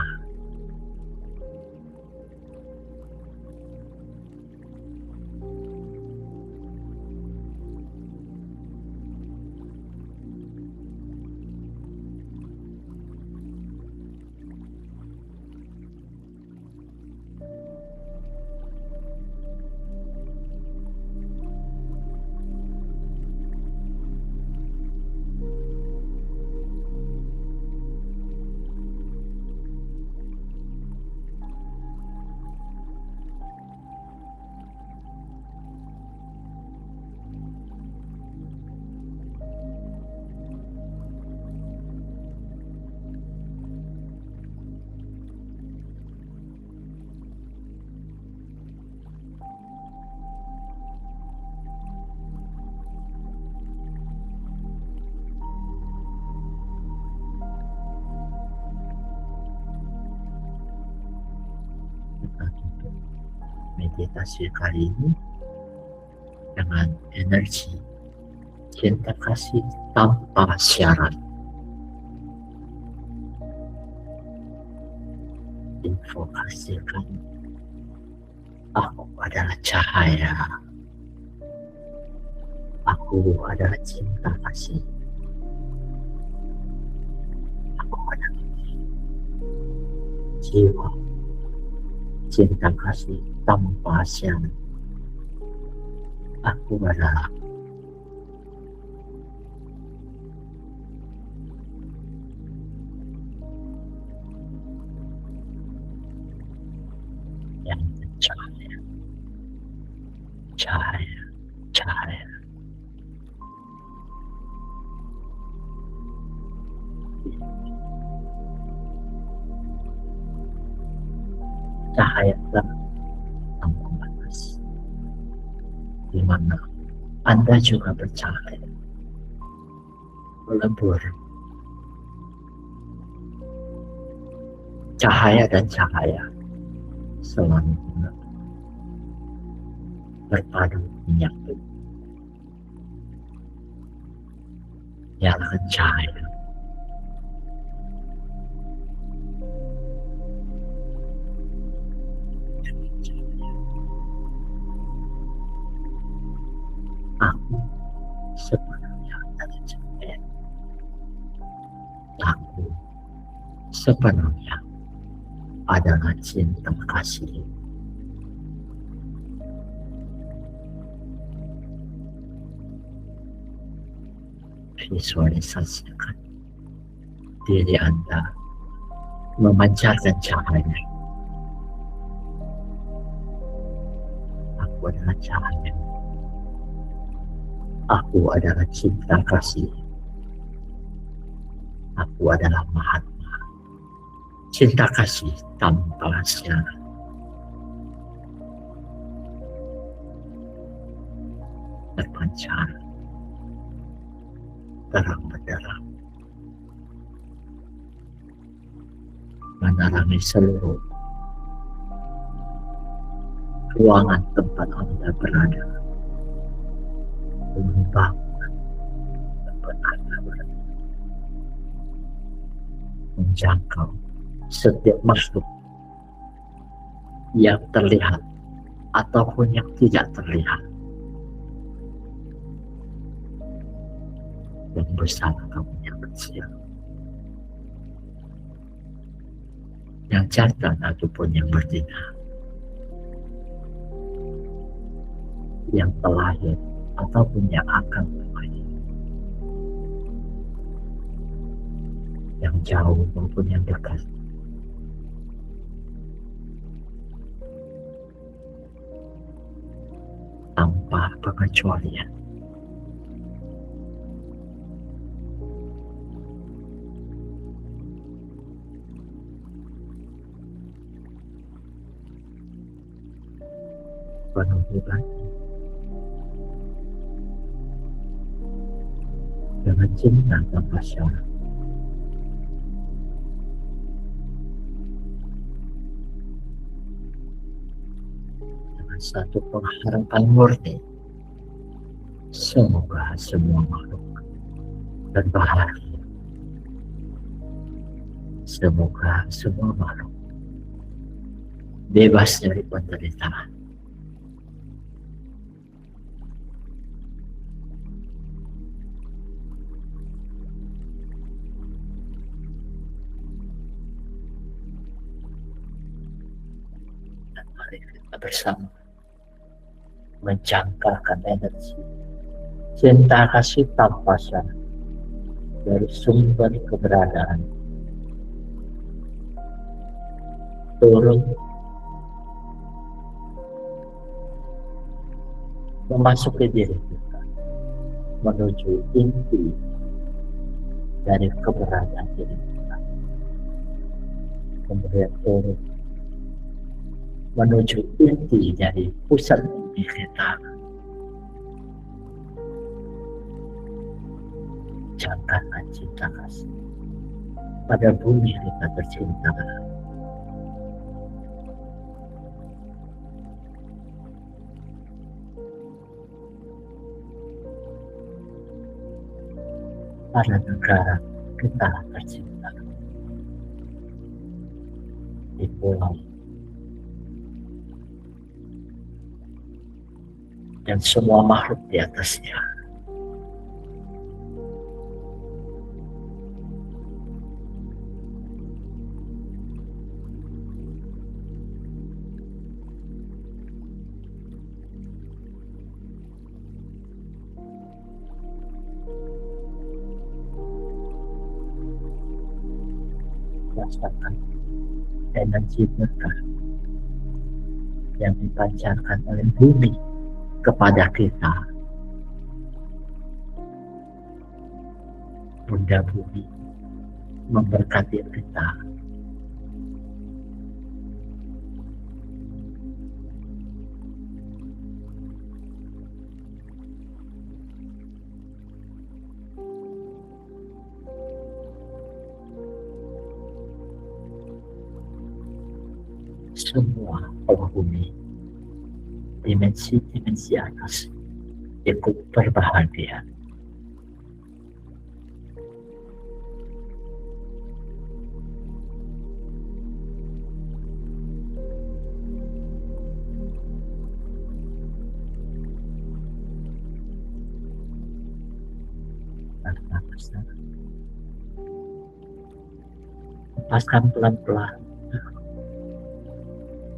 A: Kita tutup meditasi kali ini dengan energi cinta kasih tanpa syarat. Invokasikan, aku adalah cahaya, aku adalah cinta kasih, aku adalah jiwa cinta kasih tanpa syarat. Aku adalah yang cahaya, cahaya, cahaya. Cahaya tanpa batas, di mana Anda juga bercahaya, melebur. Cahaya dan cahaya selalu berpadu menyatu. Nyalakan cahaya. Aku sepenuhnya adalah cahaya. Aku sepenuhnya adalah cinta kasih. Visualisasikan diri Anda memancarkan cahaya. Aku adalah cahaya. Aku adalah cinta kasih. Aku adalah Mahatma. Cinta kasih tanpa syarat. Terpancar terang benderang menerangi seluruh ruangan tempat Anda berada, membangun tempat Anda berada, menjangkau setiap makhluk yang terlihat ataupun yang tidak terlihat, yang besar ataupun yang kecil, yang jantan ataupun yang betina, yang terlahir ataupun yang akan terlahir, yang jauh maupun yang dekat. Tanpa pengecualian. Penuhi lagi dengan cinta tanpa syarat. Dengan satu pengharapan murni, semoga semua makhluk berbahagia. Semoga semua makhluk bebas dari penderitaan. Kita bersama menjangkarkan energi cinta kasih tanpa syarat dari sumber keberadaan turun memasuki diri kita menuju inti dari keberadaan diri kita, kemudian turun menuju inti dari pusat bumi kita. Jangkarkan cinta kasih pada bumi kita tercinta. Pada negara kita tercinta, di pulau dan semua makhluk di atasnya. Rasakan energi berkah yang dipancarkan oleh bumi kepada kita. Bunda Bumi memberkati kita. Semua penghuni dimensi-dimensi atas ikut berbahagia. Lepaskan pelan-pelan.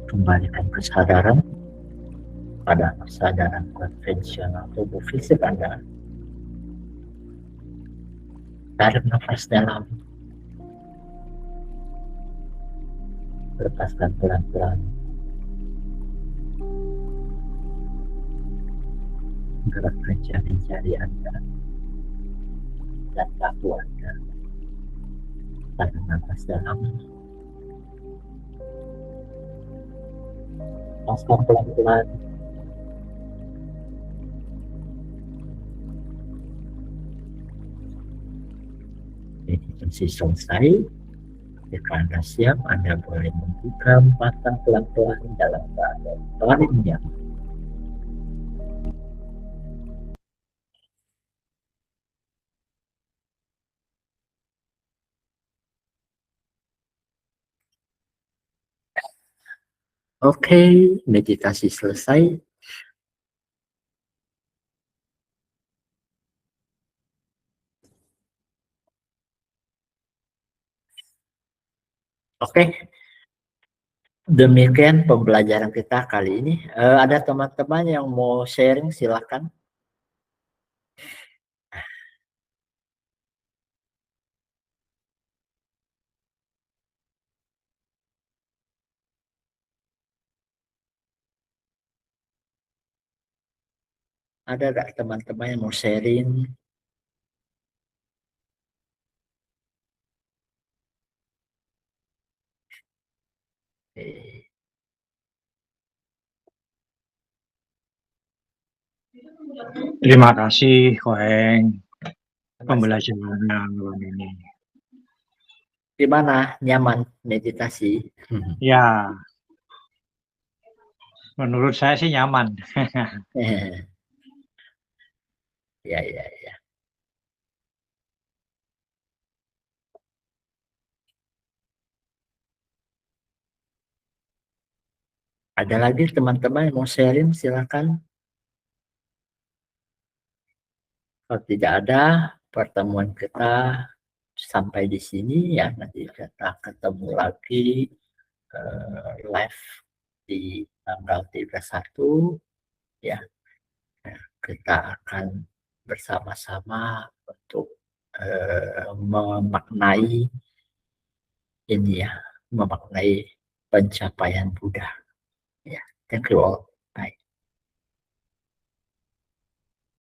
A: Kembalikan kesadaran pada kesadaran konvensional tubuh fisik Anda. Tarik nafas dalam, lepaskan pelan-pelan. Gerakkan jari-jari Anda dan bahu Anda. Tarik nafas dalam, lepaskan pelan-pelan. Meditasi selesai. Jika Anda siap, Anda boleh membuka mata pelan-pelan dalam keadaan paling nyaman. Oke, meditasi selesai. Oke, demikian pembelajaran kita kali ini. Ada teman-teman yang mau sharing, silakan. Ada nggak teman-teman yang mau sharing?
C: Terima kasih, Koeng, pembelajarannya malam ini.
A: Gimana? Nyaman meditasi?
C: Ya, menurut saya sih nyaman.
A: Ya, ya, ya. Ada lagi teman-teman yang mau sharing, silakan. Kalau tidak ada, pertemuan kita sampai di sini ya. Nanti kita ketemu lagi live di tanggal 31 ya. Kita akan bersama-sama untuk memaknai ini ya, memaknai pencapaian Buddha. Ya, thank you all.